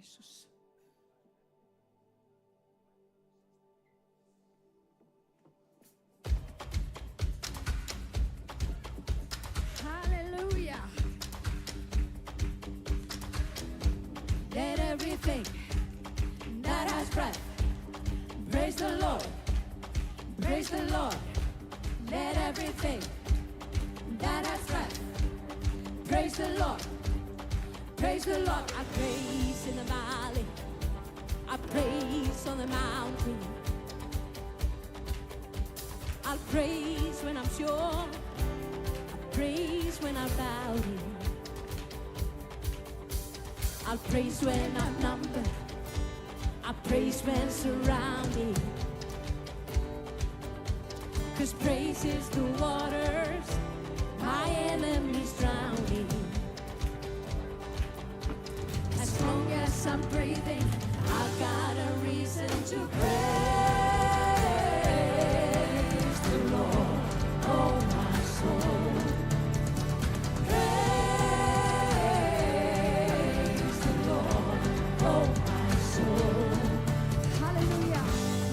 Jesus. Hallelujah. Let everything that has breath praise the Lord. Praise the Lord. Let everything that has breath praise the Lord. Praise the Lord. I praise in the valley. I praise on the mountain. I'll praise when I'm sure. I praise when I'm doubting. I'll praise when I'm numbered. I praise when surrounded. 'Cause praise is the waters my enemies drowning. As long as I'm breathing, I've got a reason to praise the Lord, oh my soul. Praise the Lord, oh my soul. Halleluja.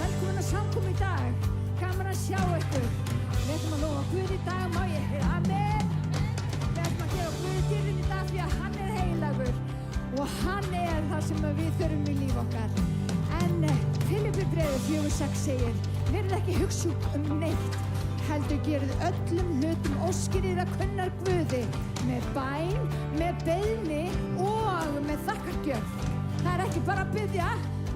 Velkomin að samkomu í dag. Gaman að sjá ykkur. Við ætlum að lofa Guð í dag, má ég heyra amen. Við ætlum að gera Guð dýrðin í dag því að hann er heilagur og hann er það sem við þurfum í líf okkar. En Filippibréfið 4:6 segir: verið ekki hugsa neitt, heldur gerið öllum hlutum óskir yðar kunnar Guði með bæn, með beiðni og með þakkargjöf. Það er ekki bara að biðja,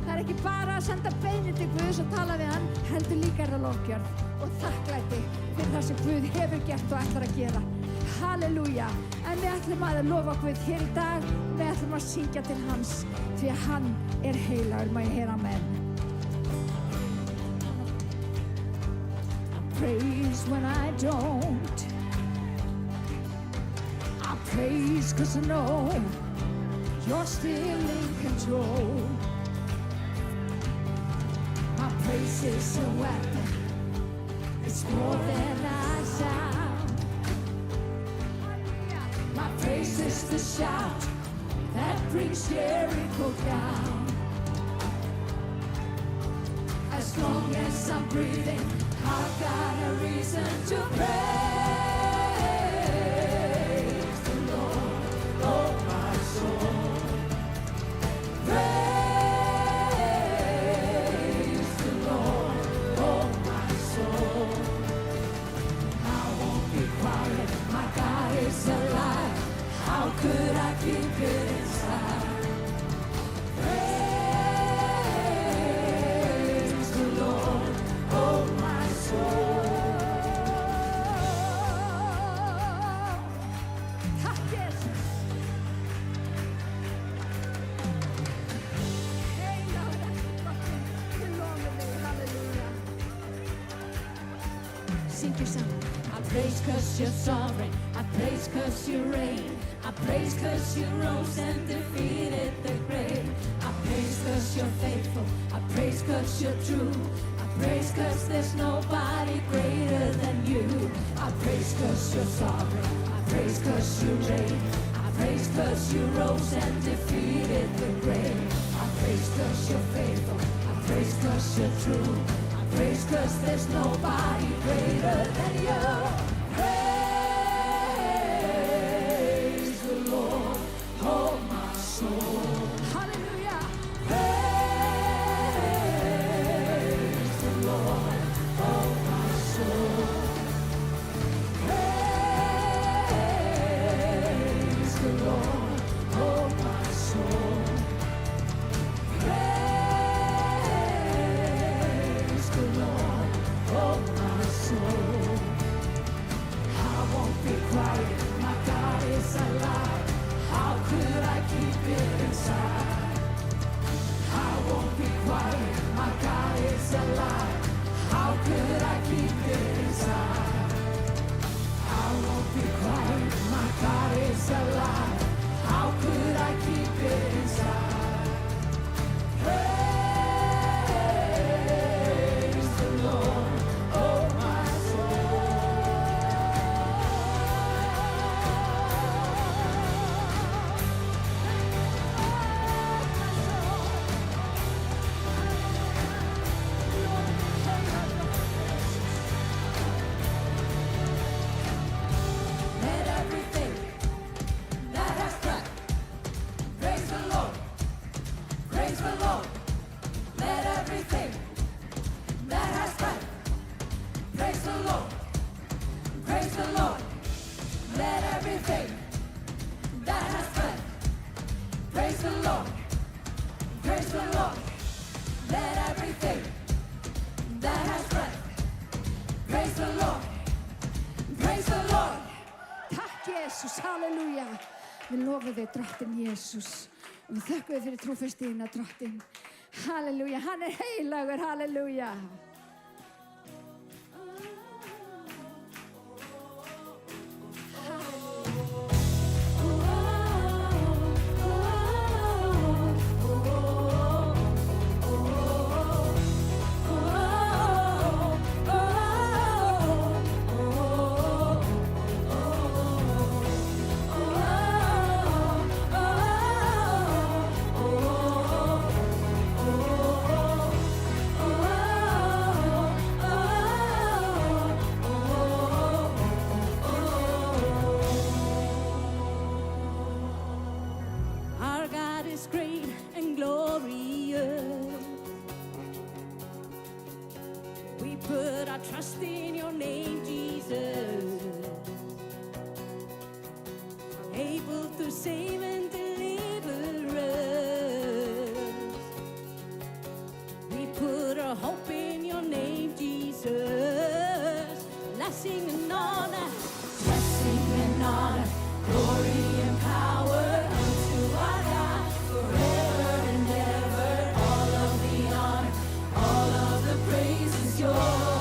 það er ekki bara að senda beiðni til Guðs og tala við hann, heldur líka er það lofgjörð og þakklæti fyrir það sem Guð hefur gert og ætlar að gera. Halleluja. En við ætlum að lofa Guð hér í dag. Við ætlum að syngja til hans því að hann er heilagur. Má ég heyra amen. I praise when I don't. I praise 'cause I know you're still in control. My praise is a weapon. It's more than I sound. My praise is the shout that brings Jericho down. As long as I'm breathing, I've got a reason to praise the Lord, oh my soul. Praise the Lord, oh my soul. I won't be quiet, my God is alive. How could I keep it inside? Praise the Lord, oh my soul. Takk Jesus. Heilagur ertu drottinn, við lofum þig, halleluja. Syngjum saman. I praise 'cause you're sovereign. I praise 'cause you reign. I praise 'cause you rose and defeated the grave. I praise 'cause you're faithful. I praise 'cause you're true. I praise 'cause there's nobody greater than you. I praise 'cause you're sovereign. I praise 'cause you reign. I praise 'cause you rose and defeated the grave. I praise 'cause you're faithful. I praise 'cause you're true. I praise 'cause there's nobody greater than you. Praise the Lord, oh my soul. Hallelujah. Praise the Lord, oh my soul. Praise the Lord, oh my soul. Praise the Lord, oh my soul. Praise the Lord. Let everything that has breath praise the Lord. Praise the Lord. Let everything that has breath praise the Lord. Praise the Lord. Let everything that has breath praise the Lord. Praise the Lord. Takk Jesus, halleluja. Við lofum þig, drottinn Jesus. Og við þökkum þig fyrir trúfestina, drottinn. Halleluja, hann heilagur, halleluja. Trust in your name, Jesus, able to save and deliver us. We put our hope in your name, Jesus. Blessing and honor, glory and power unto our God forever and ever. All of the honor, all of the praise is yours.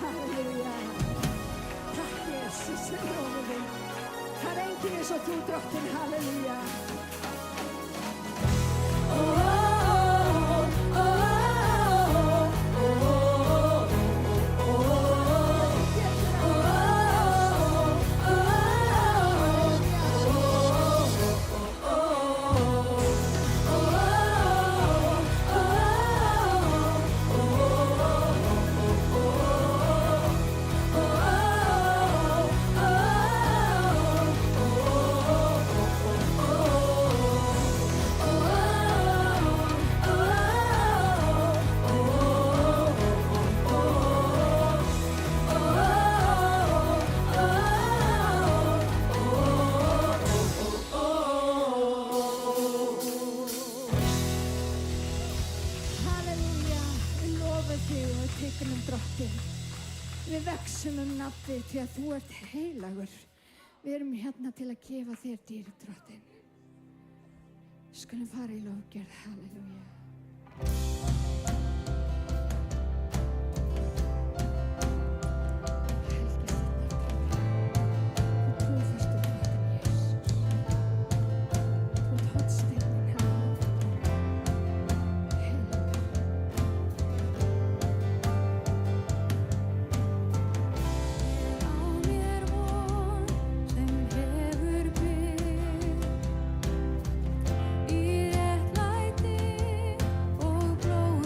Halleluja. Takk Jesus, við lofum þig. Það er enginn eins og þú, drottinn, halleluja. Við vexum nafnið því að þú ert heilagur. Við erum hérna til að gefa þér dýr, drottinn. Skulum fara í lovgerð, halleluja. Í réttlæti og blóði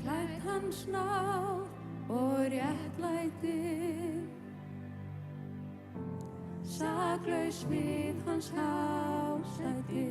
klætt hans náð og réttlæti, saklaus við hans hásæti.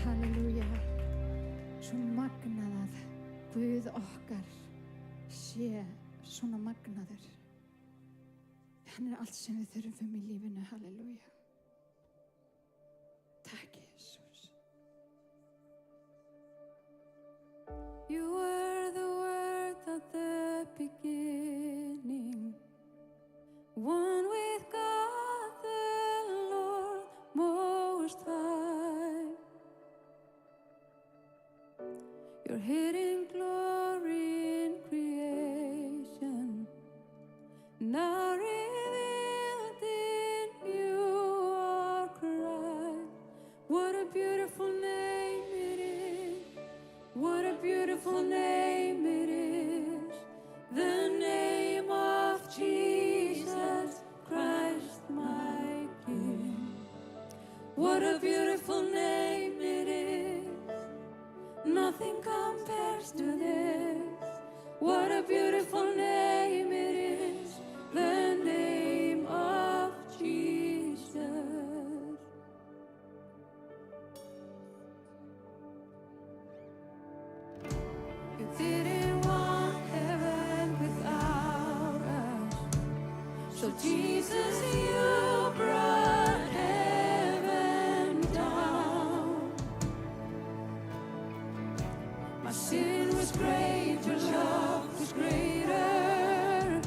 Halleluja, svo magnað að Guð okkar sé svona magnaður. Hann allt sem við þurfum í lífinu, halleluja. Takk, Jesus. You were the word at the beginning, one with God the Lord Most High. Your hidden glory in creation, now revealed in you are Christ. What a beautiful name it is, what a beautiful name it is, the name of Jesus Christ my King. What a beautiful name it is, nothing compares to this. What a beautiful name it is, the name of Jesus. You didn't want heaven without us, so Jesus, you brought heaven down. My sin was great, your love was greater.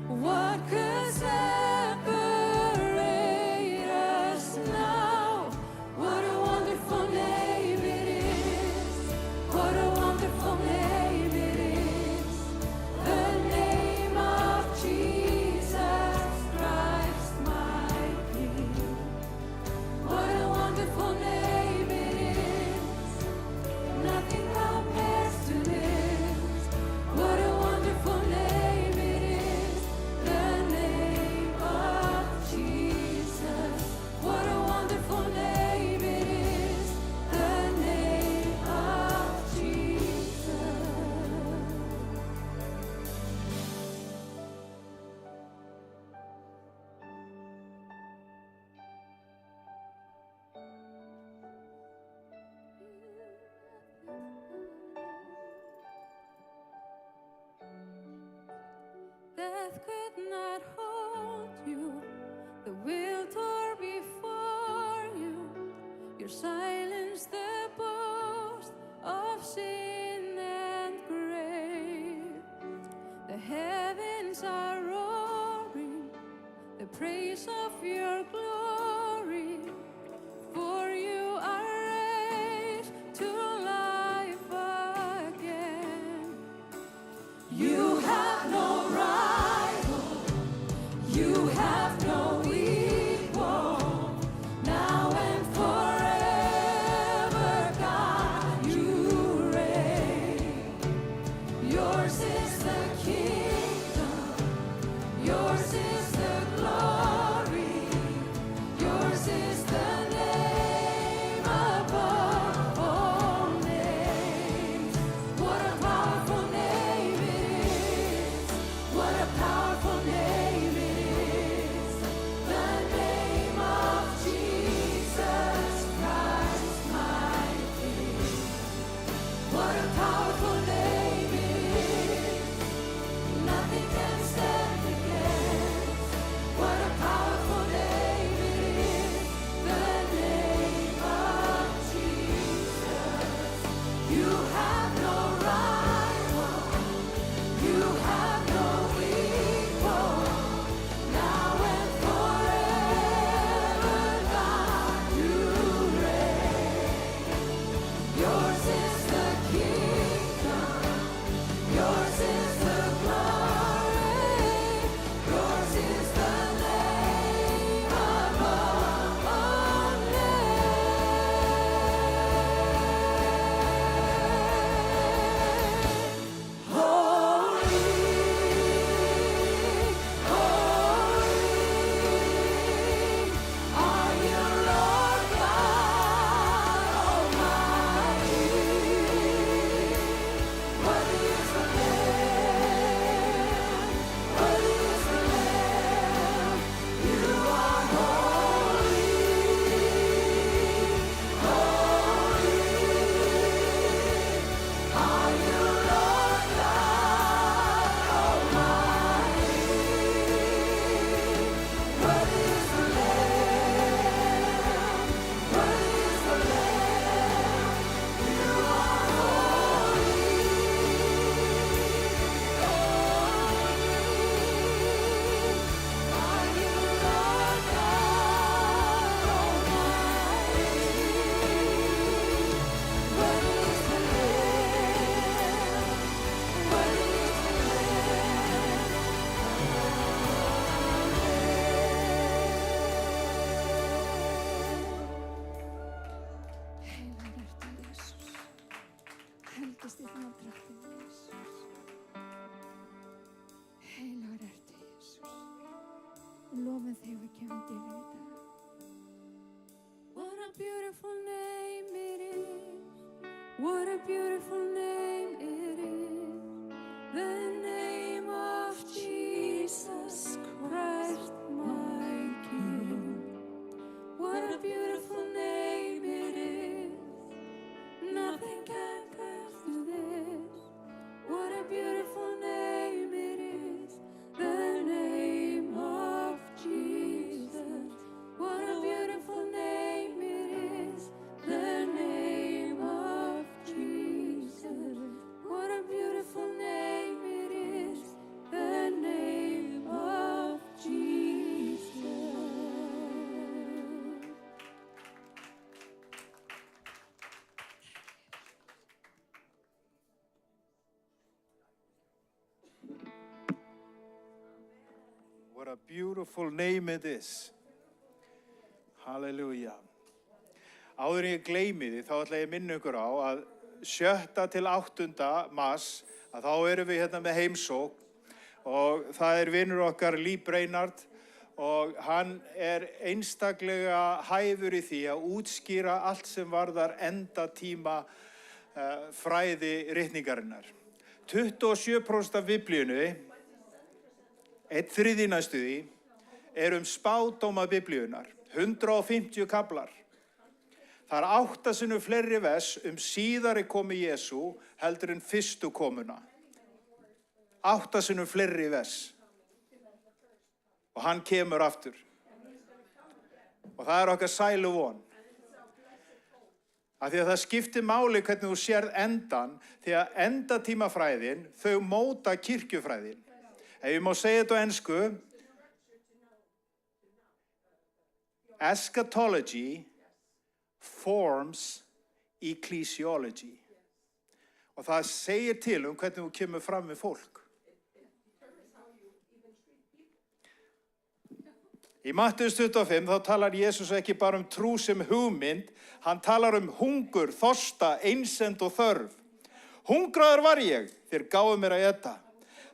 What could separate us now? What a wonderful name it is, what a wonderful name it is, the name of Jesus Christ. death could not hold you. The will tore before you. You silenced the boast of sin and grave. The heavens are roaring the praise of your glory. For you are raised to life again. You have no rival. You have no equal. Now and forever, God, you reign. Yours is the kingdom. Yours is the glory. Yours is the name above all names. What a powerful name it is. What a powerful name it is. The name of Jesus Christ, my King. What a powerful name it is. Nothing can stand against. What a powerful name it is. The name of Jesus. You have no rival. You have no equal. Now and forever, God, you reign. Yours is the kingdom. Yours is the glory. Yours is the name above all names. Holy, holy are you, Lord God Almighty. Worthy is the Lamb. Worthy is the Lamb. You are holy, holy are you, Lord God Almighty. Worthy is the Lamb. Worthy is the Lamb. You are holy, are you, Lord God Almighty. Worthy is the Lamb. Worthy is the Heilagur ertu, Jesús. Helgist þitt nafn, drottinn Jesús. Heilagur ertu, Jesús. Lofum þig og kemum dýrðin í dag. What a beautiful name it is. What a beautiful name it is. The name of Jesus Christ, my King. What a beautiful name it is. Nothing can compare to this. What a beautiful name it is. The name of Jesus. What a beautiful name it is. The name of Jesus. What a beautiful name it is. The name of Jesus. What a beautiful name it is. Hallelujah. Áður en ég gleymi því, þá ætla ég að minna ykkur á að 7. til 8. mars, að þá erum við hérna með heimsókn og það er vinur okkar Líf Reinhard og hann er einstaklega hæfur í því að útskýra allt sem varðar endatíma fræði ritningarinnar. 27% af Biblíunni, 1/3 næstu því, er spádóma Biblíunnar, 150 kaflar. Það er 8 sinnum fleiri vers síðari komu Jesú heldur en fyrstu komuna. 8 sinnum fleiri vers. og hann kemur aftur. Og það okkar sælu von. Af því að það skiptir máli hvernig þú sérð endan, því að endatímafræðin, þau móta kirkjufræðin. Ef ég má segja þetta á ensku, eschatology forms ecclesiology. Og það segir til hvernig þú kemur fram við fólk. Í Mattheus 25 þá talar Jesus ekki bara trú sem hugmynd, hann talar hungur, þorsta, einsemd og þörf. Hungraður var ég, þér gáfu mér að éta.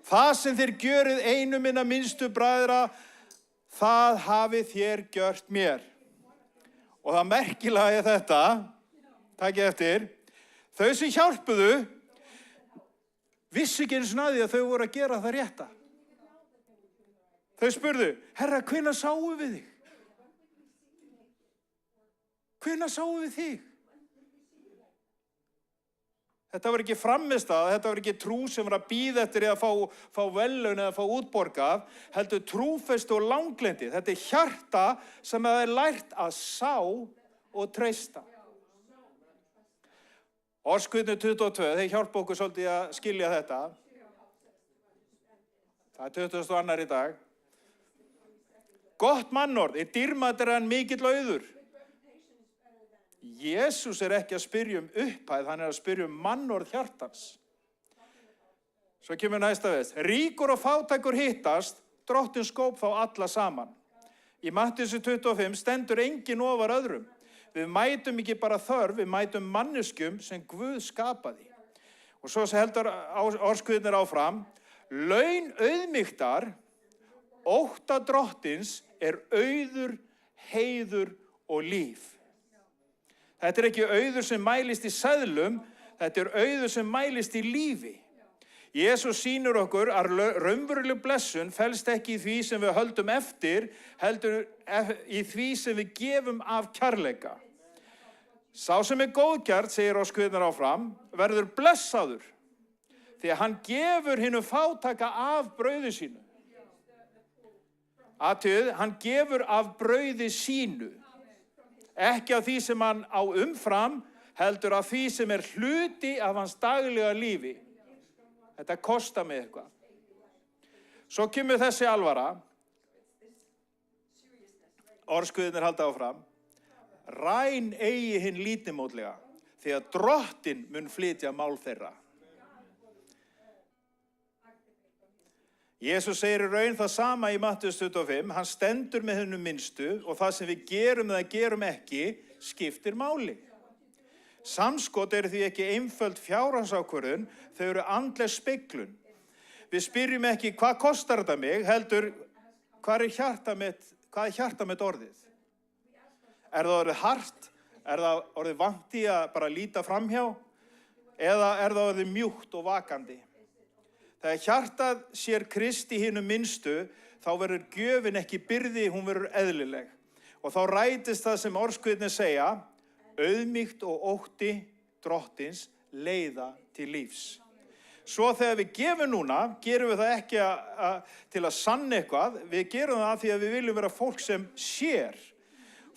Það sem þér gjörið einu minna minnstu bræðra, það hafið þér gjört mér. Og það merkilega þetta, takk eftir, þau sem hjálpuðu, vissu ekki eins og að þau voru að gera það rétta. Þau spurðu, Herra, hvenær sáum við þig? Hvenær sáum við þig? Þetta var ekki frammistaða, þetta var ekki trú sem var að bíða eftir að fá verðlaun eða fá útborgað, heldur trúfestu og langlendi. Þetta hjarta sem það lært að sá og treysta. Orskviðnu 22, þeir hjálpa okkur svolítið að skilja þetta. Það 22. í dag. Gott mannorð dýrmætara en mikill auður. Jesús ekki að spyrja upphæð, hann að spyrja mannorð hjartans. Svo kemur næsta vers. Ríkur og fátækur hittast, Drottinn skóp þá alla saman. Í Mattheus 25 stendur enginn ofar öðrum. Við mætum ekki bara þörf, við mætum manneskjum sem Guð skapaði. Og svo heldur orðskviðnir áfram. Laun auðmýktar, ótta Drottins auður, heiður og líf. Þetta ekki auður sem mælist í seðlum, þetta auður sem mælist í lífi. Jesús sýnir okkur að raunveruleg blessun felst ekki í því sem við höldum eftir, heldur í því sem við gefum af kærleika. Sá sem góðgjarn, segir Orskviðnar áfram, verður blessaður, því að hann gefur hinu fátæka af brauði sínu. Athugið, hann gefur af brauði sínu. Ekki af því sem hann á umfram, heldur af því sem hluti af hans daglega lífi. Þetta kostar mig eitthvað. Svo kemur þessi alvara. Orðskviðnir halda áfram. Ræn eigi hinn lítilmótlega, því að Drottinn mun flytja mál þeirra. Jesús segir í raun það sama í Mattheus 25, hann stendur með hennum minnstu og það sem við gerum eða gerum ekki skiptir máli. Samskot því ekki einföld fjárhagsákvörðun, þau andleg speglun. Við spyrjum ekki hvað kostar þetta mig, heldur hvað hjarta mitt orðið? Það orðið hart? Það orðið vant í að bara líta framhjá? Eða það orðið mjúkt og vakandi? Þegar hjartað sér Krist í hinum minnstu, þá verður gjöfin ekki byrði, hún verður eðlileg. Og þá rætist það sem orðskviðnir segja, auðmýkt og ótti Drottins leiða til lífs. Svo þegar við gefum núna, gerum við það ekki til að sanna eitthvað, við gerum það því að við viljum vera fólk sem sér.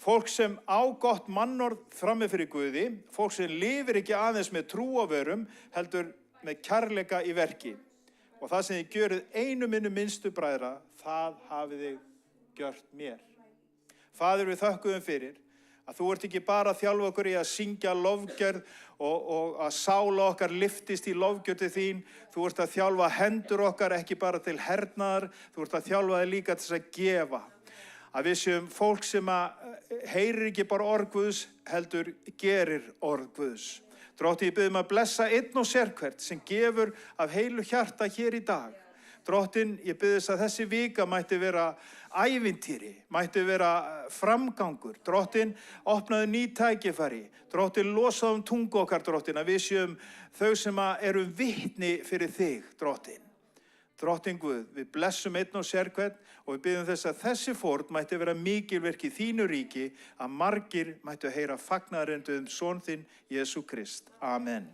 Fólk sem á gott mannorð frammi fyrir Guði, fólk sem lifir ekki aðeins með trúavörum, heldur með kærleika í verki. Og það sem þið gjörið einu minni minnstu bræðra, það hafið þið gjört mér. Faðir, við þökkum fyrir að þú ert ekki bara að þjálfa okkur í að syngja lofgjörð og að sála okkar lyftist í lofgjörð til þín. Þú ert að þjálfa hendur okkar ekki bara til hernaðar, þú ert að þjálfa þig líka til þess að gefa. Að við séum fólk sem heyrir ekki bara orð Guðs, heldur gerir orð Guðs. Drottinn, ég biðjum að blessa einn og sérhvert sem gefur af heilu hjarta hér í dag. Drottinn, ég biðjum að þessi vika mætti vera ævintýri, mætti vera framgangur. Drottinn, opnaðu ný tækifæri. Drottinn, losaðu tungu okkar, Drottinn, að við séum þau sem eru vitni fyrir þig, Drottinn. Drottinn Guð, við blessum einn og sérhvert og við biðjum þess að þessi fórn mætti vera mikilverk í þínu ríki, að margir mættu heyra fagnaðarerindið son þinn, Jesú Krist. Amen.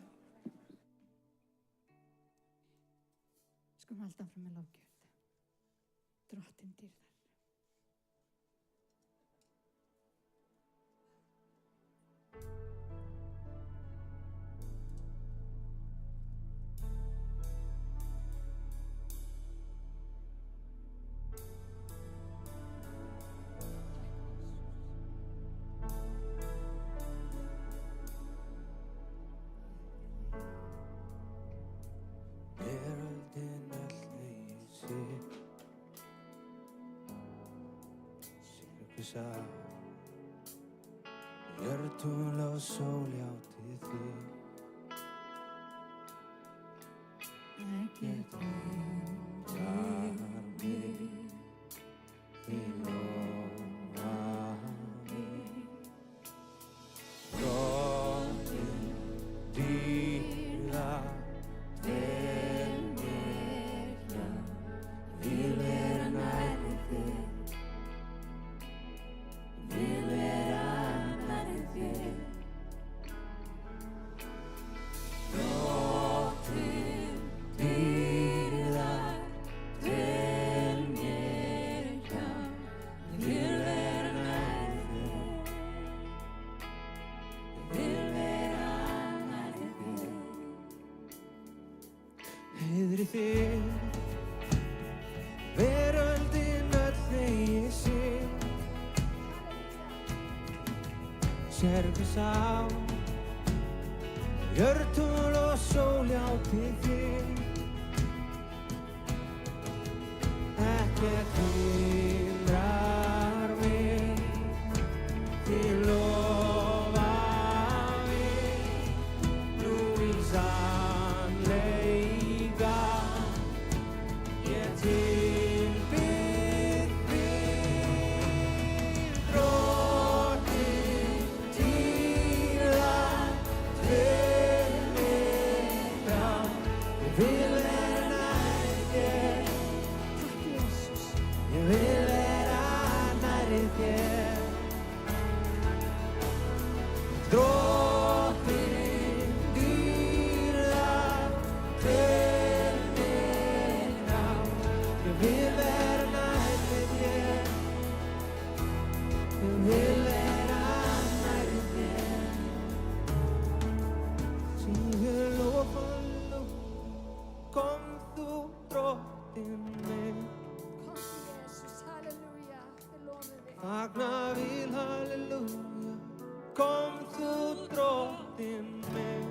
Skulum halda áfram með lofgjörð. Drottinn dýrðar. sá Hjörtul og sól játi þig Ekkert hindrar mig Þið lofa mig Drottinn dýrða vel mér hjá Vil vera nærri þér Vil vera nærri þér Drottinn dýrðar vel mér hjá Vil vera nærri þér Vil vera nærri þér Heiðri þig Veröldin öll eigi sig Sérðu sá Hjörtul og sól játi þig Ekkert hindrar mig Þið lofa mig Nú í sannleika Ég tilbið þig Drottinn dýrðar vel mér hjá Ég vil vera nærri þér Takk Jesús. Ég vil vera nærri þér Drottinn dýrðar vel mér hjá Ég vil vera nærri þér Ég vil vera nærri þér Syngðu lov, halleluja Kom þú drottinn minn Komdu Jesús, halleluja, við lofum þig. Fagna vil, halleluja Kom þú drottinn minn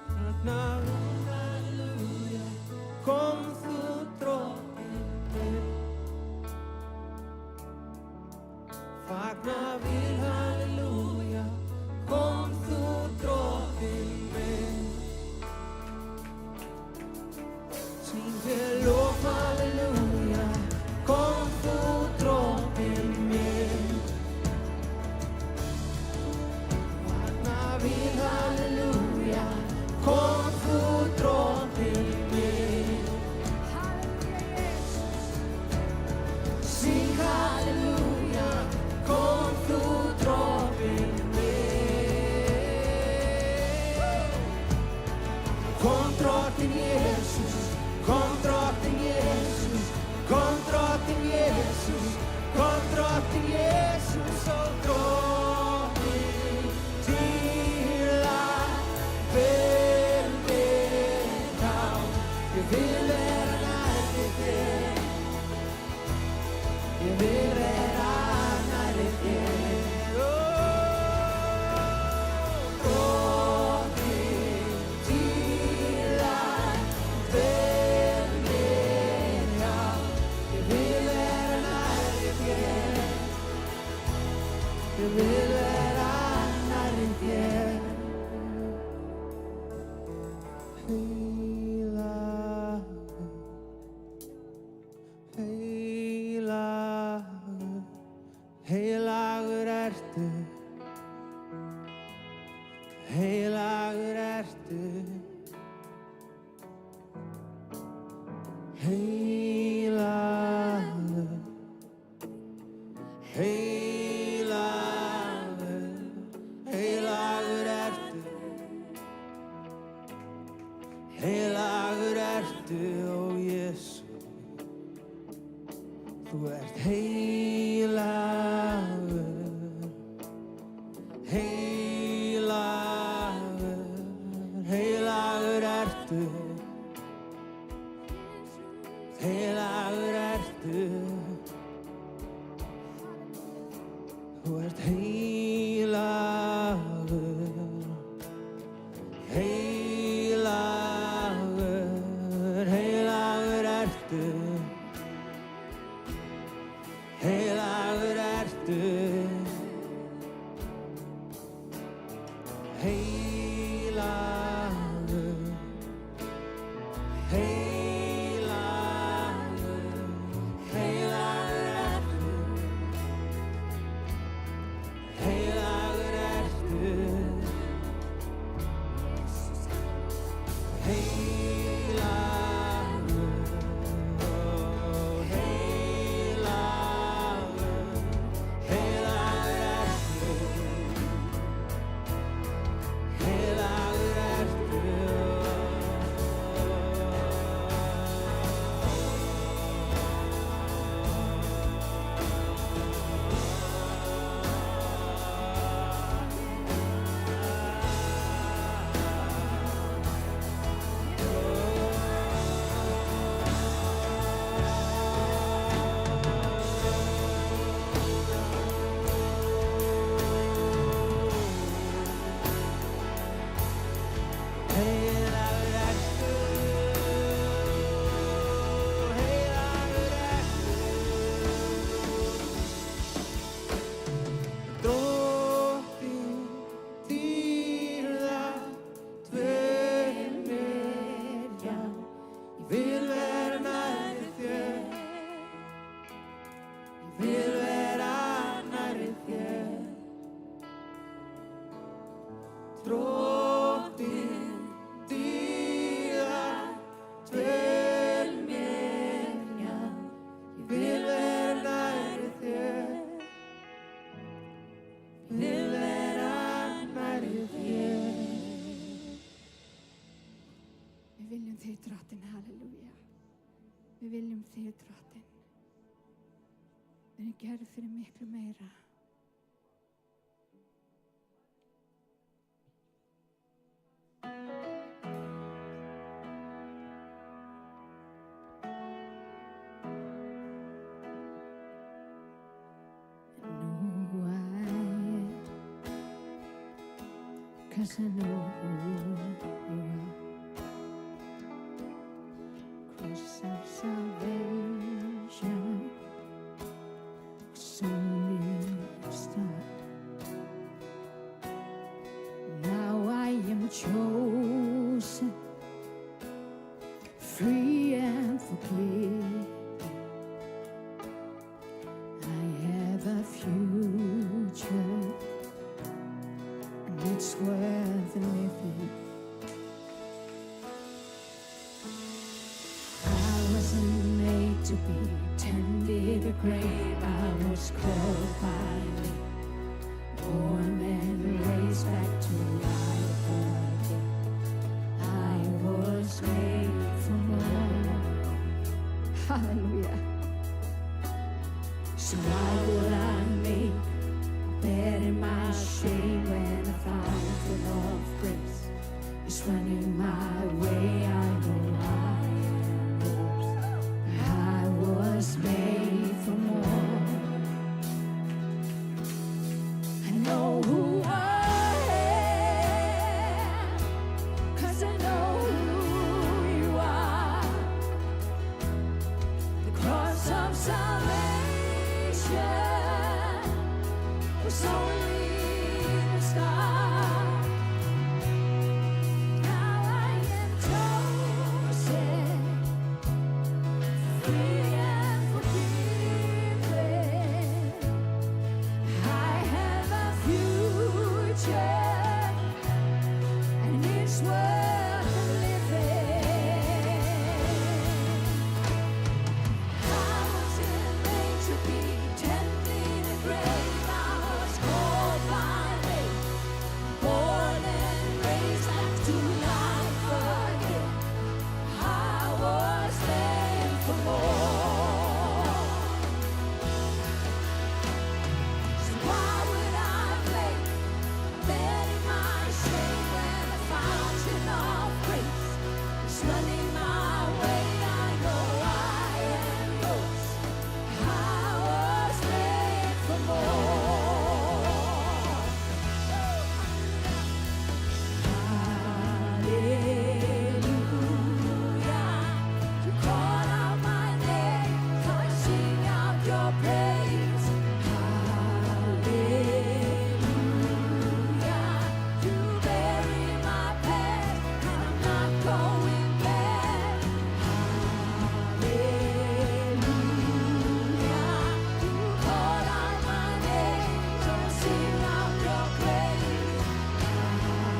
Fagna vil, halleluja Kom þú drottinn minn Fagna vil, halleluja Kom þú drottinn minn Syngdu lof, halleluja Kom þú drottinn minn Fagna vil, halleluja Kom þú drottinn minn Halleluja Jesús. Syng halleluja Kom þú drottinn minn Kom drottinn Jesús Kom drottinn Jesús Kom drottinn Jesús Kom drottinn Jesús og drottinn dýrðar vel mér hjá Ég vil vera nærri þér Ég vil vera nærri þér Drottinn dýrðar vel mér hjá Ég vil vera nærri þér Ég vil vera nærri þér Heilagur, heilagur ertu Heilagur ertu Heilagur Heilagur, heilagur ertu Heilagur ertu, ó Jesú Þú ert heilagur Heilagur, heilagur ertu Heilagur ertu Þú ert heilagur Heilagur, heilagur ertu þig, drottinn, halleluja. Við viljum þig, drottinn. Við erum gerð fyrir miklu meira. Cause I know who you are. Cross of salvation was only a start. Now I am chosen, free and forgiven. I have a future, and it's worth living. I wasn't made to be tended a grave. I was called by name, born and raised back to life again. I was made for more. Hallelujah. So why would I make bed in my shame when the fountain of grace is running my way? I know I am yours. I was made for more. I know who I am, 'cause I know who you are. The cross of salvation was only the start. Now I am chosen, free and forgiven. I have a future, and it's worth living. I wasn't made to be tended in a grave. I was called by name, born and raised back to life again. I was made for more. So why would I make a bed in my shame when the fountain of grace is running my way? I know I am yours. I was made for more. Hallelujah. You call out my name, I sing out your praise. Hallelujah. You bury my past, and I'm not going back. Hallelujah. You call out my name, so I sing out your praise. Hallelujah.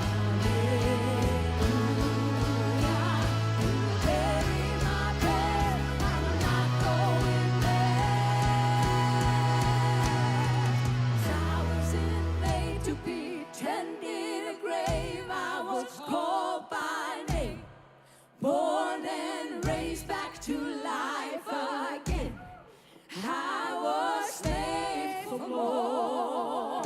You bury my past, and I'm not going back. 'Cause I wasn't made to be tended in a grave. I was called by name, born and raised back to life again. I was made for more.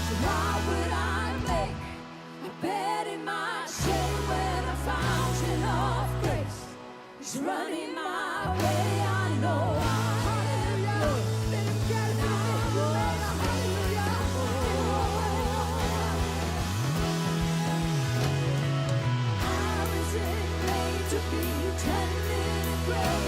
So why would I make a bed in my shame when a fountain of grace is running my way? I know I am yours. I wasn't made to be tended in a grave.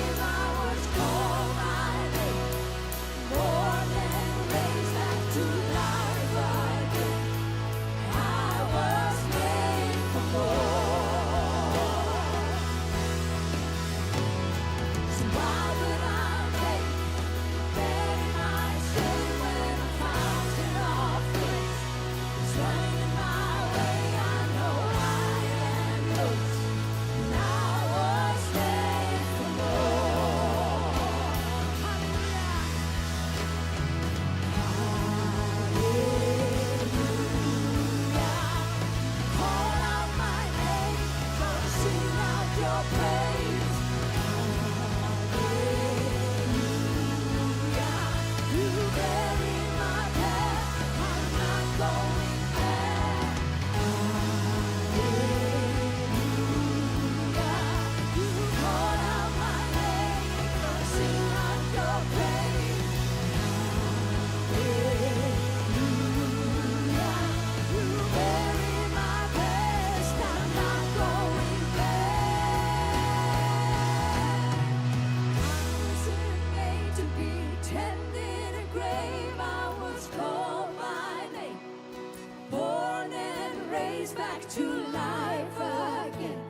to life again.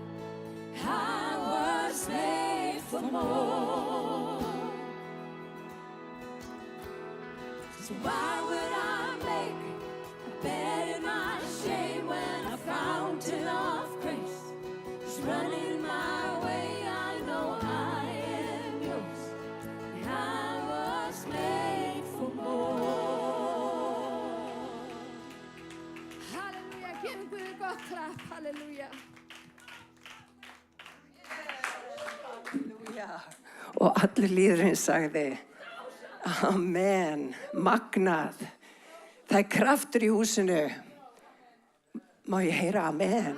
I was made for more. So why would I make a bed in my shame when a fountain of grace is running my way? I know I am yours. I was made for more. Halleluja, gefum Guði gott klapp, halleluja. Halleluja. Og allur líðurinn sagði, amen, magnað. Það kraftur í húsinu. Má ég heyra amen?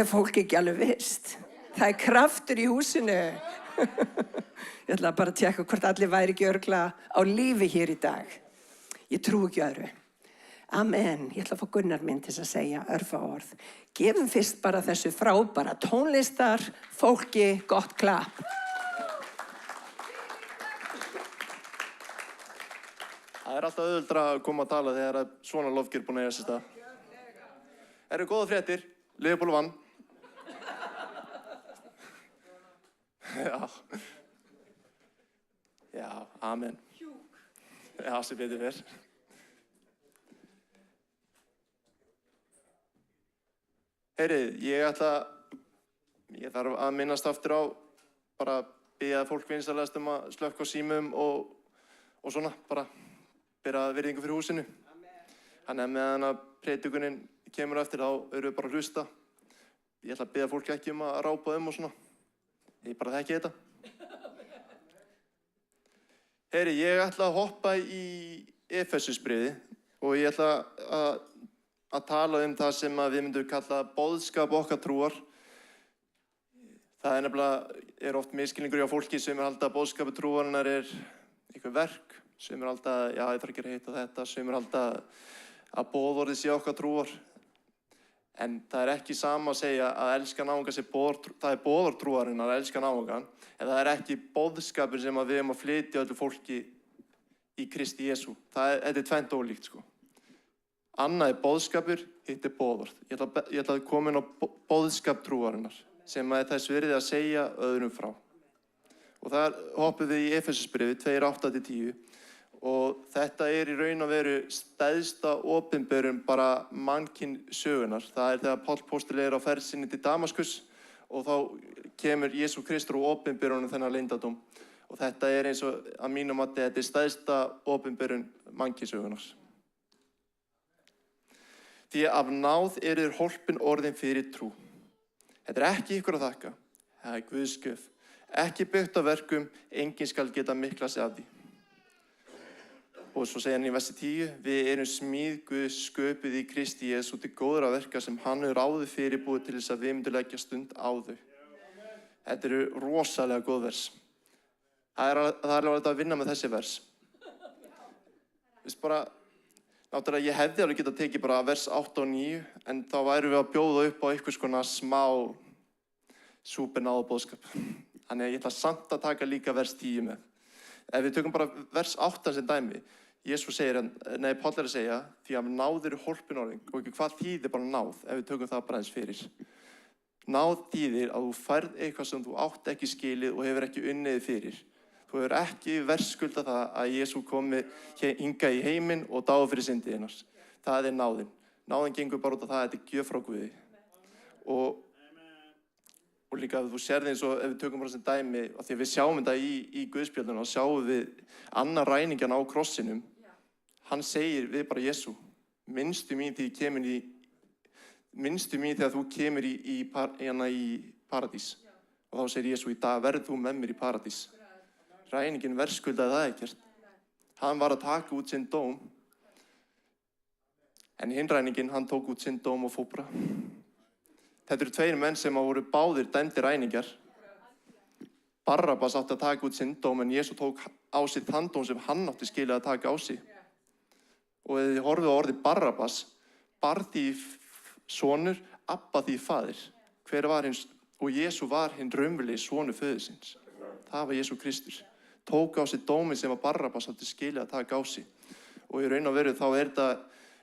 Fólk ekki alveg vist. Það kraftur í húsinu. Ég ætla bara að tjekka hvort allir væri ekki örugglega á lífi hér í dag. Ég trúi ekki öðru. Amen. Ég ætla að fá Gunnar minn til að segja örfá orð. Gefum fyrst bara þessu frábæra tónlistar, fólki, gott klapp. Það alltaf auðveldra að koma að tala þegar svona lofgjörð er búin að eiga sér stað. Eru góða fréttir? Liverpool vann. Já, amen. Já, sem betur fer. Heyrið, ég þarf að minnast aftur á bara biðja fólk vinsamlegast að slökkva á símum og svona bara bera virðingu fyrir húsinu. Þannig að meðan að predikunin kemur eftir þá eru við bara að hlusta. Ég ætla að biðja fólk ekki að rápa og svona. Ég bara þekki þetta. Heyri, ég ætla að hoppa í Efesusbréfið og ég ætla að tala það sem við myndum kalla boðskap okkar trúar. Það nefnilega oft misskilningur hjá fólki sem halda að boðskapu trúarinnar eitthvað verk, sem halda að já, ég þarf ekki að hitta þetta, sem halda að boðorðið sé okkar trúar. En það ekki sama að segja að elska náungan sé það boðorð trúarinnar að elska náungan, en það ekki boðskapur sem við að flytja öllu fólki í Kristi Jesú. Þetta tvennt ólíkt, sko. Annað boðskapur, hitt boðorð. Ég ætla að koma inn á boðskap trúarinnar, sem þess virði að segja öðrum frá. Og þar hoppum við í Efesusbréfið 2:8-10 og þetta í raun og veru stærsta opinberun bara mannkynssögunnar. Það þegar Páll póstuli á ferð sinni til Damaskus og þá kemur Jesú Kristur og opinberunum þennan leyndardóm. Og þetta eins og að mínum mati þetta stærsta opinberun mannkynssögunnar. Því af náð eru þér hólpin orðin fyrir trú. Þetta ekki ykkur að þakka, það Guðs gjöf. Ekki byggt á verkum, enginn skal geta mikla sig af því. Og svo segir hann í versi 10, við erum smíð Guðs sköpuð í Kristi Jesú til góðra verka sem hann hefur áður fyrirbúið til þess að við myndum leggja stund á þau. Þetta eru rosalega góð vers. Það alveg að vinna með þessi vers. Náttúrulega ég hefði alveg getað tekið bara vers 8 og 9, en þá værum við að bjóða upp á einhvers konar smá súpernáða boðskap. Þannig að ég ætla samt að taka líka vers 10 með. Ef við tökum bara vers 8 sem dæmi, Páll að segja, því að náð eru hólpin orðin, og ekki hvað þýðir bara náð, ef við tökum það bara eins fyrir. Náð þýðir að þú færð eitthvað sem þú átt ekki skilið og hefur ekki unnið fyrir. Þú hefur ekki verðskuldað það að Jesú komi hingað í heiminn og dáið fyrir syndið hennar. Það náðin. Náðin gengur bara út af það að þetta gjöf frá Guði. Og líka þú sérði eins og ef við tökum bara sem dæmi, af því að við sjáum þetta í Guðspjöllunum, og sjáum við annar ræningjan á krossinum. Hann segir við bara Jesú, minnstu mín þegar þú kemur í paradís. Og þá segir Jesú, í dag verð þú með mér í paradís. Ræningin verðskuldaði það ekkert. Hann var að taka út sinn dóm. En hinn ræningin, hann tók út sinn dóm og fóbra. Þetta eru tveir menn sem voru báðir dæmdir ræningjar. Barrabas átti að taka út sinn dóm, en Jesú tók á sig þann dóm sem hann átti skilið að taka á sig. Og ef þið horfið á orðið Barrabas, bar því sonur, Abba því faðir. Og Jesú var hinn raunverulegi sonur föðursins. Það var Jesú Kristur. Tók á sig dóminn sem að Barrabas átti skilið að taka á sig. Og í raun og veru þá þetta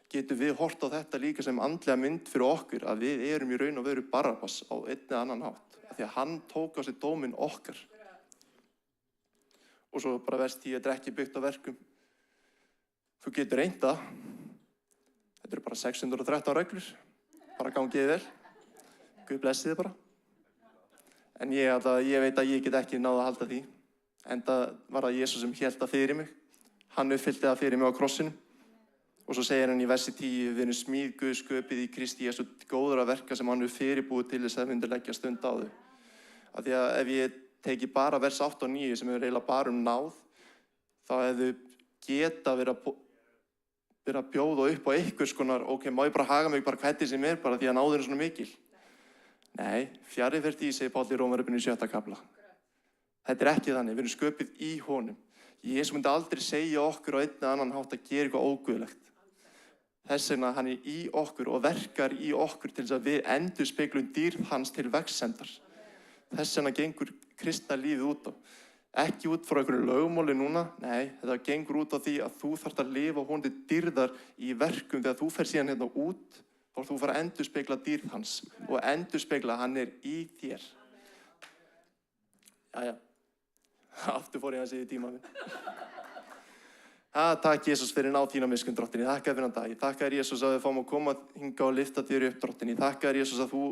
getum við hort á þetta líka sem andlega mynd fyrir okkur að við erum í raun og veru Barabbas á einn eða annan hátt. Af því að hann tók á sig dóminn okkar. Og svo bara verst því að þetta er ekki byggt á verkum. Þú getur reynt það. Þetta eru bara 613 reglur. Bara gangið vel. Guð blessi þið bara. En ég veit að ég get ekki náð að halda því. Enda var það Jesús sem hélt það fyrir mig. Hann uppfyllti það fyrir mig á krossinum. Og svo segir hann í versi 10, við erum smíð Guðs sköpuð í Kristi Jesú góðra verka sem hann hefur fyrirbúið til þess að við myndum leggja stund á þau. Af því að ef ég teki bara vers 8 og 9 sem er eiginlega bara náð, þá hefðu geta verið að bjóða upp á einhvers konar, ok, má ég bara haga mig bara hvernig sem bara því að náðin er svona mikil. Nei, fjarri fer því, segir Páll í Rómarbreifinu í 7. kafla. Þetta er ekki þannig, við erum sköpuð í honum. Jesús myndi aldrei segja okkur á einn eða annan hátt að gera eitthvað óguðlegt. Þess vegna hann er í okkur og verkar í okkur til þess að við endurspeglum dýrð hans til vegsemdar. Þess vegna gengur kristna lífið út á. Ekki út frá einhverju lögmáli núna, nei, þetta gengur út á því að þú þarft að lifa honum til dýrðar í verkum þegar þú fer síðan hérna út og þú fara að endurspegla dýrð hans og endurspegla hann er í þér. Jæja, aftur fór ég að segja tíma minn. Takk Jesús fyrir náð þína miskunn, Drottinn. Ég þakka þér fyrir þann dag. Ég þakka þér Jesús að við fáum að koma hinga og lyfta þér upp, Drottinn. Ég þakka þér Jesús að þú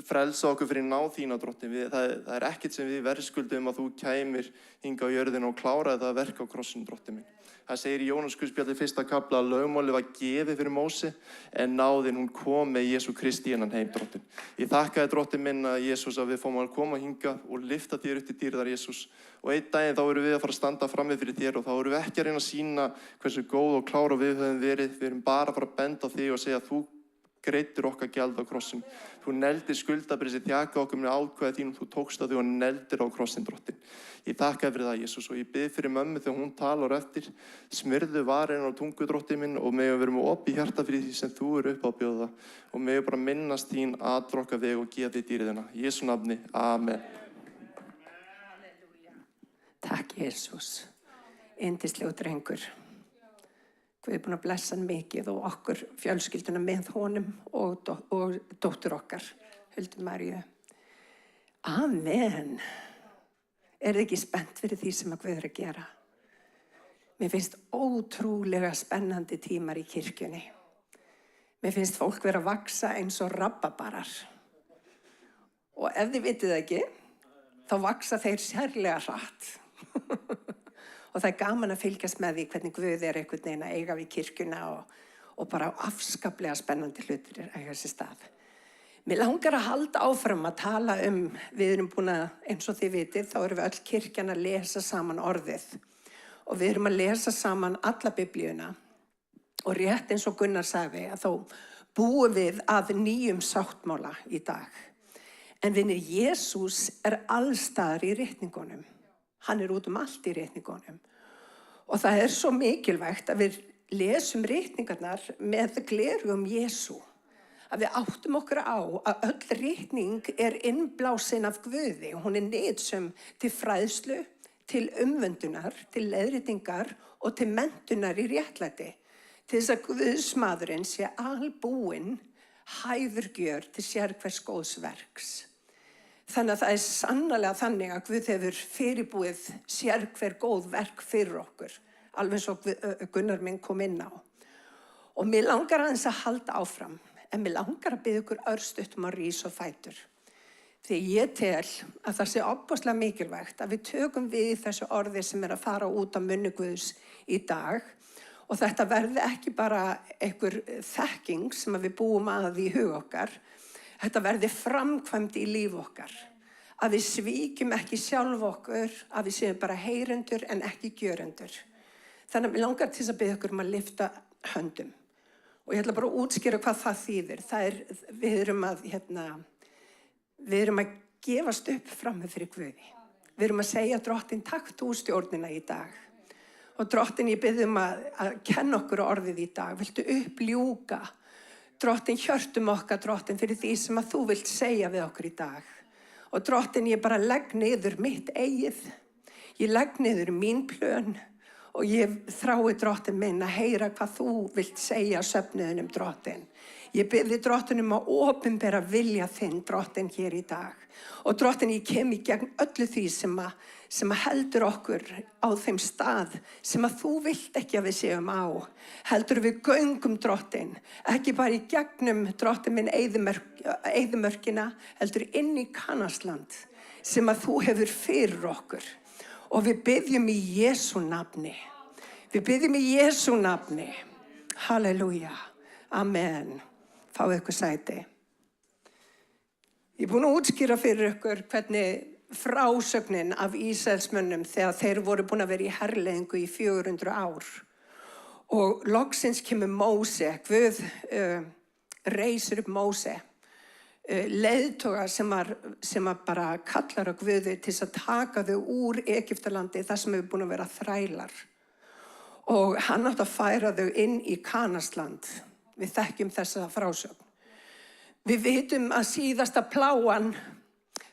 frelsa okkur fyrir náð þína, Drottinn. Það er ekkert sem við verðskuldum að þú kæmir hinga á jörðina og kláraði það verk á krossinu, Drottinn minn. Það segir í Jóhannesarguðspjalli 1. kafla að lögmálið var gefið fyrir Móse en náðin hún kom með Jesú Kristi innan heim, Drottinn. Ég þakka þér, Drottinn minn, að Jesús að við fáum að koma hingað og lyfta þér upp til dýrðar, Jesús. Og einn daginn þá erum við að fara að standa frammi fyrir þér og þá erum við ekki að reyna að sýna hversu góð og klára við höfum verið. Við erum bara að fara að benda á þig og segja að þú greiddir okkar gjald á krossin. Þú neldir skuldabrið sem þjaka okkur með ákveða þín og þú tókst að þig og neldir á krossin, Drottinn. Ég þakka þér fyrir það, Jesús, og ég bið fyrir mömmu þegar hún talar eftir. Smyrðu varirinn á tungu, Drottinn minn, og megum vera með opið hjarta fyrir því sem þú eru upp á að bjóða og megum bara minnast þín aðdrokka veg og gefa þig dýrðina. Í Jesú nafni, amen. Takk, Jesús. Yndislegu drengur. Guð er búinn að blessa hann mikið og okkur fjölskylduna með honum og dóttur okkar, Huldu Maríu. Amen. Er þið ekki spennt fyrir því sem að Guð er að gera? Mér finnst ótrúlega spennandi tímar í kirkjunni. Mér finnst fólk vera að vaxa eins og rababarar. Og ef þið vitið það ekki, þá vaxa þeir sérlega hratt. Og það er gaman að fylgjast með því hvernig Guð er einhvern veginn að eiga við kirkjuna og bara afskaplega spennandi hlutir að eiga sér stað. Mér langar að halda áfram að tala við erum búin að, eins og þið vitið, þá erum við öll kirkjan að lesa saman orðið. Og við erum að lesa saman alla biblíuna. Og rétt eins og Gunnar sagði að þá búum við að nýjum sáttmála í dag. En vinir, Jesús er allstaðar í ritningunum. Hann er út allt í ritningunum. Og það er svo mikilvægt að við lesum ritningarnar með gleraugum Jesú. Að við áttum okkur á að öll ritning er innblásin af Guði. Hún er nytsum til fræðslu, til umvöndunar, til leiðréttingar og til menntunar í réttlæti. Til þess að Guðsmaðurinn sé albúinn hæfurgjör til sérhvers góðs verks. Þannig að það er sannarlega þannig að Guð hefur fyrirbúið sérhver góð verk fyrir okkur, alveg eins og Gunnar minn kom inn á. Og mér langar aðeins að halda áfram, en mér langar að biðja ykkur örstutt að rísa á fætur. Því ég tel að það sé ofboðslega mikilvægt að við tökum við þessu orði sem er að fara út á munni Guðs í dag. Og þetta verði ekki bara einhver þekking sem við búum að í hug okkar. Þetta verði framkvæmd í líf okkar. Að við svíkjum ekki sjálf okkur, að við séum bara heyrendur en ekki gjörendur. Þannig að mér langar til að biðja ykkur að lyfta höndum. Og ég ætla bara að útskýra hvað það þýðir. Við erum að gefast upp frammi fyrir Guði. Við erum að segja, Drottinn, takk þú stjórnina í dag. Og Drottinn, ég bið að kenna okkur orðið í dag. Viltu uppljúka, Drottinn, hjörtum okkar, Drottinn, fyrir því sem að þú vilt segja við okkur í dag. Og Drottinn, ég bara legg niður mitt eigið. Ég legg niður mín plön. Og ég þrái drottin minn að heyra hvað þú vilt segja söfnuðinum drottin. Ég byrði drottinum að opinbera vilja þinn drottin hér í dag. Og drottin, ég kem í gegn öllu því sem heldur okkur á þeim stað sem að þú vilt ekki að við séum á. Heldur við göngum drottin, ekki bara í gegnum drottin minn eyðimörkina, heldur inn í Kanasland sem að þú hefur fyrir okkur. Og við byggjum í Jesú nafni. Við byggjum í Jesú nafni. Halleluja. Amen. Fáið ykkur sæti. Ég er búin að útskýra fyrir ykkur hvernig frásögnin af Ísraelsmönnum þegar þeir voru búin að vera í herleiðingu í 400 ár. Og loksins kemur Móse, Guð reisir upp Móse. Leiðtoga sem bara kallar á Guði til að taka þau úr Egyptalandi þar sem hefur búin að vera þrælar. Og hann átti að færa þau inn í Kanasland. Við þekkjum þessa frásögn. Við vitum að síðasta pláan,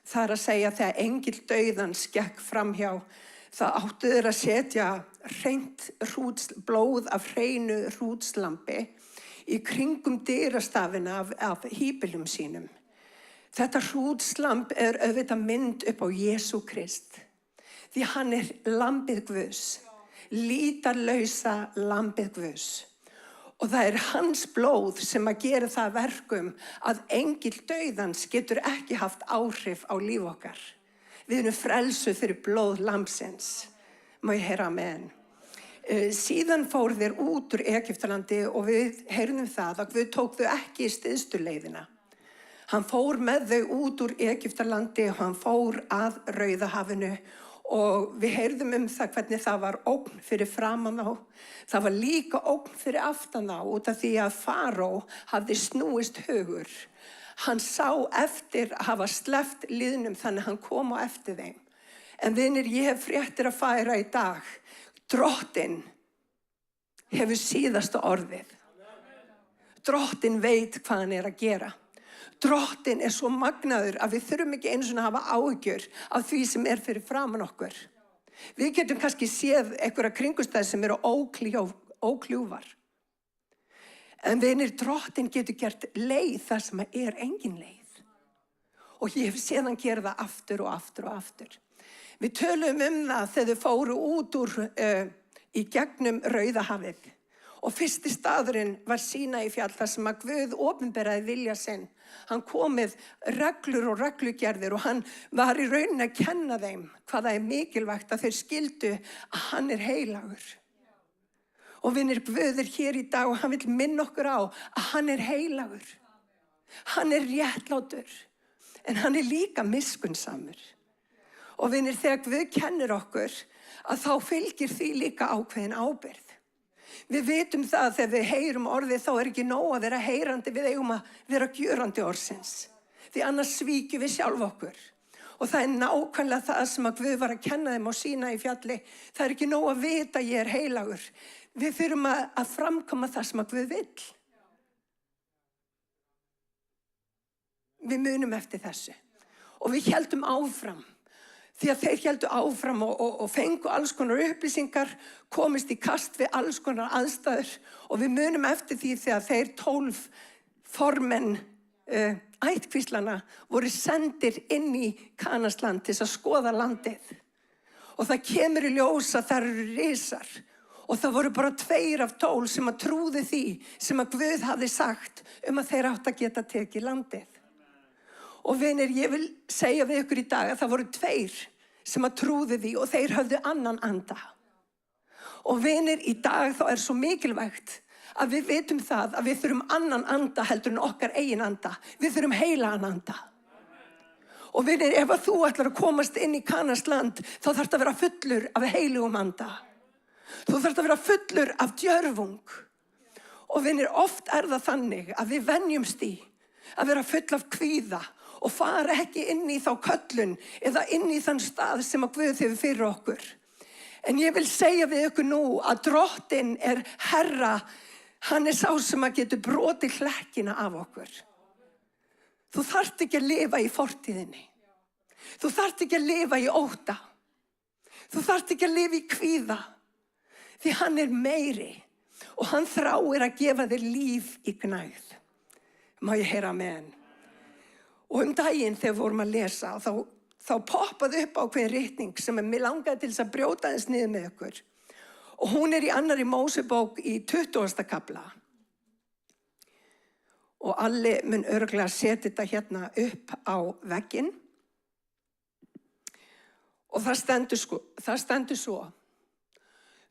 það er að segja þegar engill dauðans gekk framhjá, það áttu þeir að setja hreint blóð af hreinu hrútslambi í kringum dyrastafina af híbýlum sínum. Þetta hrútslamb er auðvitað mynd upp á Jesú Krist. Því hann er lambið Guðs, lítarlausa lambið Guðs. Og það er hans blóð sem að gera það verkum að engill dauðans getur ekki haft áhrif á líf okkar. Við erum frelsuð fyrir blóð lambsins. Má ég heyra amen. Síðan fóru þeir út úr Egyptalandi og við heyrðum það að Guð tók þau ekki í styðstu leiðina. Hann fór með þau út úr Egyptalandi og hann fór að Rauðahafinu og við heyrðum það hvernig það var ógn fyrir framan þá. Það var líka ógn fyrir aftan þá út af því að Faró hafði snúist hugur. Hann sá eftir að hafa sleppt liðnum þannig að hann kom á eftir þeim. En vinir, ég hef fréttir að færa í dag. Drottinn hefur síðasta orðið. Drottinn veit hvað hann er að gera. Drottinn er svo magnaður að við þurfum ekki einu svona að hafa áhyggjur af því sem er fyrir framan okkur. Við getum kannski séð einhverja kringumstæður sem eru ókljúfar. En vinir, Drottinn getur gert leið þar sem er engin leið. Og ég hef séð hann gera það aftur og aftur og aftur. Við tölum það þegar þau fóru út úr í gegnum Rauðahafið. Og fyrsti staðurinn var Sínaífjall þar sem að Guð opinberaði vilja sinn. Hann kom með reglur og reglugerðir og hann var í rauninni að kenna þeim hvað það er mikilvægt að þeir skildu að hann er heilagur. Og vinir, Guð er hér í dag og hann vil minna okkur á að hann er heilagur. Hann er réttlátur, en hann er líka miskunnsamur. Og vinir, þegar Guð kennir okkur að þá fylgir því líka ákveðin ábyrgð. Við vitum það að þegar við heyrum orðið þá er ekki nóg að vera heyrandi, við eigum að vera gjörandi orðsins. Því annars svíkjum við sjálf okkur. Og það er nákvæmlega það sem að Guð var að kenna þeim á Sínaífjalli. Það er ekki nóg að vita að ég er heilagur. Við þurfum að framkoma það sem að Guð vill. Við munum eftir þessu. Og við héldum áfram. Því að þeir héldu áfram og fengu alls konar upplýsingar, komist í kast við alls konar aðstæður og við munum eftir því þegar þeir 12 formenn ættkvíslana voru sendir inn í Kanasland til að skoða landið. Og það kemur í ljós að það eru risar og það voru bara 2 af 12 sem að trúðu því sem að Guð hafði sagt að þeir átt að geta tekið landið. Og vinir, ég vil segja við ykkur í dag að það voru 2 sem að trúðu því og þeir höfðu annan anda. Og vinir, í dag þá er svo mikilvægt að við vitum það að við þurfum annan anda heldur en okkar eigin anda. Við þurfum heilagan anda. Og vinir, ef að þú ætlar að komast inn í Kanasland, þá þarftu að vera fullur af heilugum anda. Þú þarftu að vera fullur af djörfung. Og vinir, oft er það þannig að við venjumst í að vera full af kvíða og fara ekki inn í þá köllun eða inn í þann stað sem að Guð hefur fyrir okkur. En ég vil segja við ykkur nú að Drottinn er Herra, hann er sá sem að getur brotið hlekkina af okkur. Þú þarft ekki að lifa í fortíðinni. Þú þarft ekki að lifa í ótta. Þú þarft ekki að lifa í kvíða. Því hann er meiri og hann þráir að gefa þér líf í gnægð. Má ég heyra amen? Og daginn þegar vorum að lesa, þá poppaði upp ákveðin ritning sem mig langaði til þess að brjóta þess niður með ykkur. Og hún í 2. Mósebók í 20. kafla. Og Alli mun örugglega setja þetta hérna upp á vegginn. Og það stendur svo.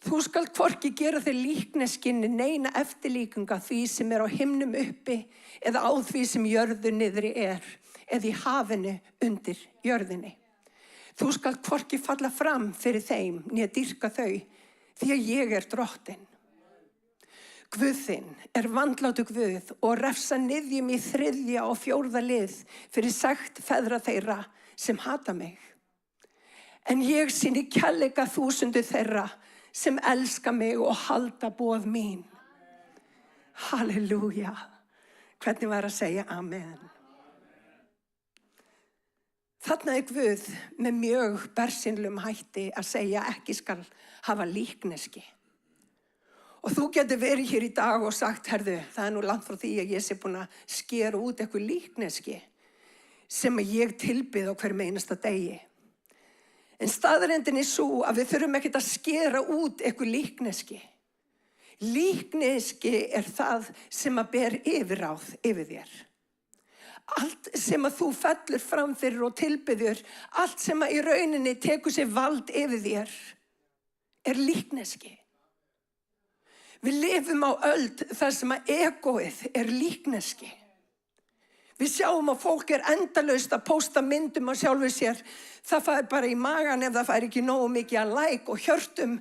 Þú skalt hvorki gera þér líkneskinni neina eftirlíkinga því sem á himnum uppi eða á því sem jörðu niðri eða í hafinu undir jörðinni. Þú skalt hvorki falla fram fyrir þeim né dýrka þau því að ég drottinn. Guð þinn vandlátur Guð og refsa niðjum í 3. og 4. lið fyrir sekt feðra þeirra sem hata mig. En ég sýni kærleika 1000 þeirra sem elska mig og halda boð mín. Halleluja. Hvernig var að segja amen? Þarna Guð með mjög bersýnilegum hætti að segja ekki skal hafa líkneski. Og þú getur verið hér í dag og sagt, herðu, það nú langt frá því að ég sé búin að skera út eitthvað líkneski sem ég tilbyð á hverjum einasta degi. En staðreyndin svo að við þurfum ekkert að skera út eitthvað líkneski. Líkneski það sem að ber yfirráð yfir þér. Allt sem að þú fellur fram fyrir og tilbyður, allt sem að í rauninni tekur sér vald yfir þér, líkneski. Við lifum á öld þar sem að egóið líkneski. Við sjáum að fólk endalaust að pósta myndum á sjálfu sér. Það fær bara í magan ef það fær ekki nógu mikið að like og hjörtum.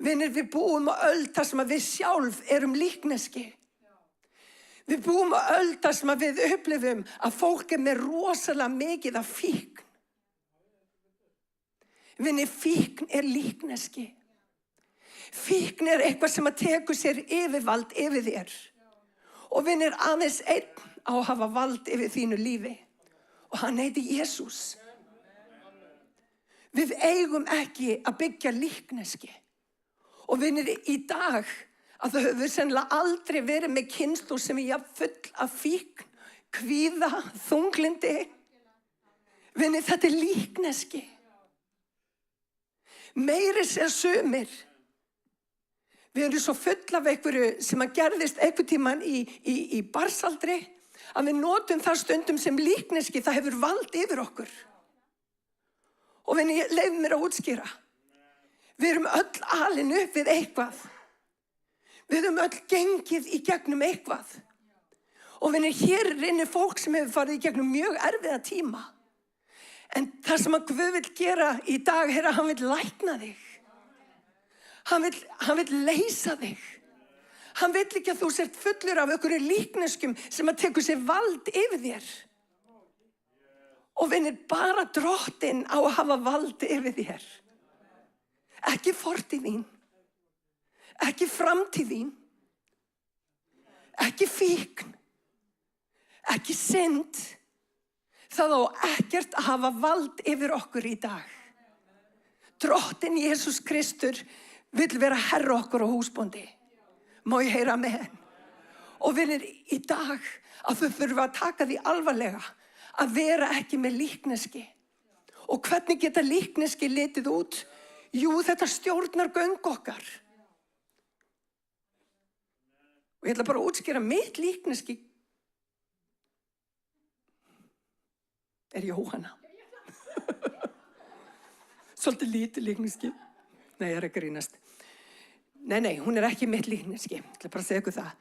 Við búum á öld þar sem að við sjálf erum líkneski. Við búum á öld þar sem að við upplifum að fólk með rosalega mikið af fíkn. Fíkn líkneski. Fíkn eitthvað sem að tekur sér yfirvald yfir þér. Og aðeins einn á að hafa vald yfir þínu lífi. Og hann heitir Jesús. Við eigum ekki að byggja líkneski. Og í dag að það hefur sennilega aldrei verið með kynslóð sem jafn full af fíkn, kvíða, þunglindi. Þetta líkneski. Meiri sér sumir. Við erum svo full af einhverju sem að gerðist einhvern tímann í barsaldri að við notum það stundum sem líkneski, það hefur vald yfir okkur. Og leyfum mér að útskýra. Við erum öll alin upp við eitthvað. Við erum öll gengið í gegnum eitthvað. Og hér inni fólk sem hefur farið í gegnum mjög erfiða tíma. En það sem að Guð vill gera í dag er að hann vill lækna þig. Hann vill leysa þig. Hann vill ekki að þú sért fullur af einhverju líkneskum sem að tekur sér vald yfir þér. Og bara drottinn á að hafa vald yfir þér. Ekki fortíð þín. Ekki framtíð þín. Ekki fíkn. Ekki synd. Það á ekkert að hafa vald yfir okkur í dag. Drottinn Jesús Kristur vill vera herra okkur og húsbóndi. Má ég heyra amen? Og í dag að þau þurfa að taka því alvarlega að vera ekki með líkneski. Og hvernig geta líkneski litið út? Jú, þetta stjórnar göng okkar. Og ég ætla bara að útskýra mitt líkneski Jóhanna. Svolítið lítið líkneski. Nei, ég að grínast. Nei, hún ekki mitt líkneski. Ég ætla bara að segja ykkur það.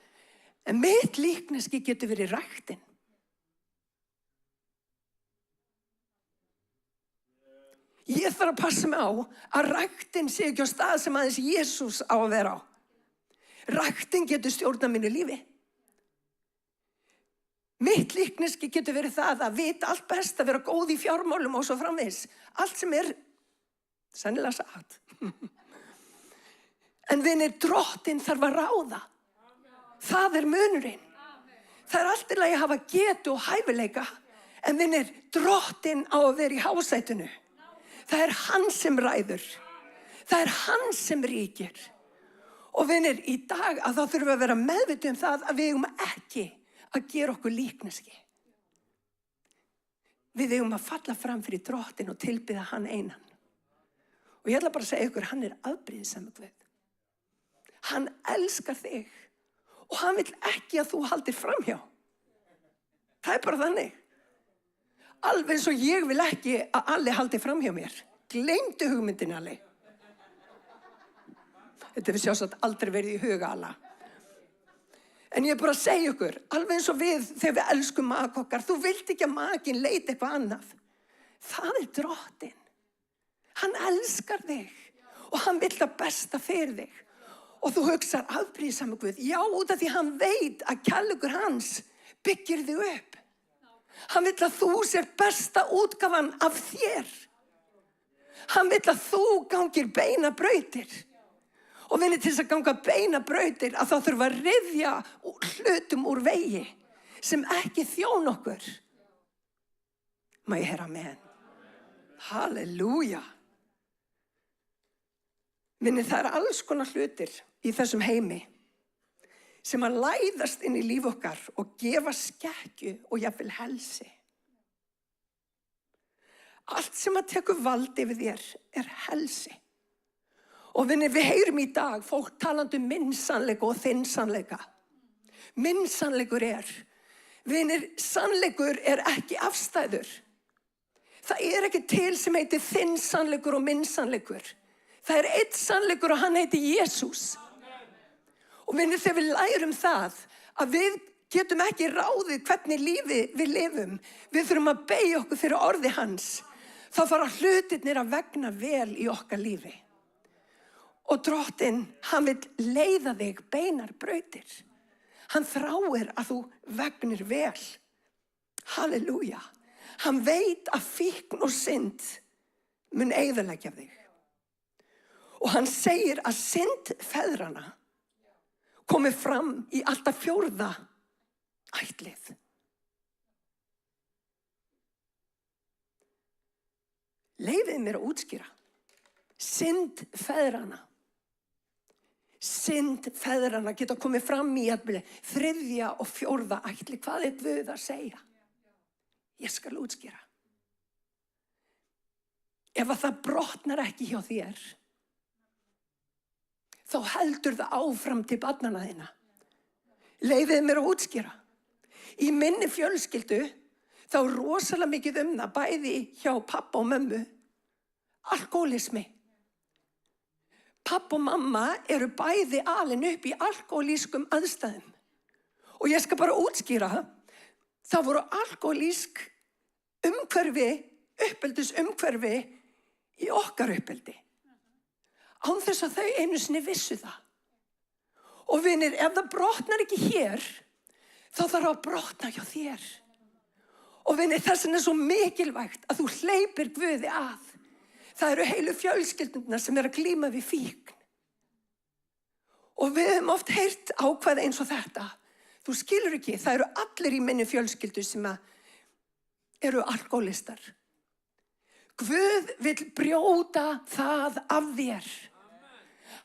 En mitt líkneski getur verið ræktin. Ég þarf að passa mig á að ræktin sé ekki á stað sem aðeins Jesús á að vera á. Ræktin getur stjórnað mínu lífi. Mitt líkneski getur verið það að vita allt best, að vera góð í fjármálum og svo framvegis. Allt sem sennilega satt. En drottinn þarf að ráða. Það munurinn. Það allt í lagi að hafa getu og hæfileika. En drottinn á að vera í hásætinu. Það hann sem ræður. Það hann sem ríkir. Og vinir, í dag að þá þurfum við að vera meðvituð það að við eigum ekki að gera okkur líkneski. Við eigum að falla fram fyrir Drottin og tilbiðja hann einan. Og ég ætla bara að segja ykkur, hann afbrýðisamur Guð. Hann elskar þig og hann vill ekki að þú haldir framhjá. Það bara þannig. Alveg eins og ég vil ekki að Alli haldi framhjá mér. Gleymdu hugmyndinni, Alli. Þetta hefur sjálfsagt aldrei verið í huga Alla. En ég bara að segja ykkur, alveg eins og við þegar við elskum maka okkar, þú vilt ekki að makinn leiti eitthvað annað. Það Drottinn. Hann elskar þig og hann vill það besta fyrir þig. Og þú hugsar afbrýðisamur Guð, já, út af því hann veit að kærleikur hans byggir þig upp. Hann vill að þú sér besta útgáfan af þér. Hann vill að þú gangir beina brautir. Og vinni, til þess að ganga beina brautir að þá þurfa að ryðja hlutum úr vegi sem ekki þjón okkur. Má ég heyra amen? Halleluja. Vinni, það alls konar hlutir í þessum heimi sem að læðast inn í líf okkar og gefa skekkju og jafnvel helsi. Allt sem að tekur vald yfir þér helsi. Og vinni, við heyrum í dag fólk talandi minn sannleika og þinn sannleika. Minn sannleikur vinir, sannleikur ekki afstæður. Það ekki til sem heitir þinn sannleikur og minn sannleikur. Það einn sannleikur og hann heitir Jesús. Og vinir, þegar við lærum það að við getum ekki ráðið hvernig lífi við lifum, við þurfum að beygja okkur fyrir orði hans, þá fara hlutirnir að vegna vel í okkar lífi. Og Drottinn, hann vill leiða þig beinar brautir. Hann þráir að þú vegnir vel. Halleluja. Hann veit að fíkn og synd mun eyðileggja þig. Og hann segir að synd feðranna komi fram í alltaf 4. ættlið. Leyfið mér að útskýra. Synd feðranna. Synd feðranna geta komið fram í 3. og 4. ætli. Hvað Guð að segja? Ég skal útskýra. Ef að það brotnar ekki hjá þér, þá heldur það áfram til barnanna þína. Leyfið mér að útskýra. Í minni fjölskyldu, þá rosalega mikið það, bæði hjá pappa og mömmu, alkoholismi. Pappa og mamma eru bæði alin upp í alkoholískum aðstæðum. Og ég skal bara útskýra, það voru alkoholísk umhverfi, uppeldisumhverfi í okkar uppeldi. Án þess að þau einu sinni vissu það. Og vinir, ef það brotnar ekki hér, þá þarf að brotna hjá þér. Og vinir, þess vegna svo mikilvægt að þú hleypir Guði að. Það eru heilu fjölskyldurnar sem að glíma við fíkn. Og við höfum oft heyrt ákvæði eins og þetta. Þú skilur ekki, það eru allir í minni fjölskyldu sem eru alkoholistar. Guð vill brjóta það af þér.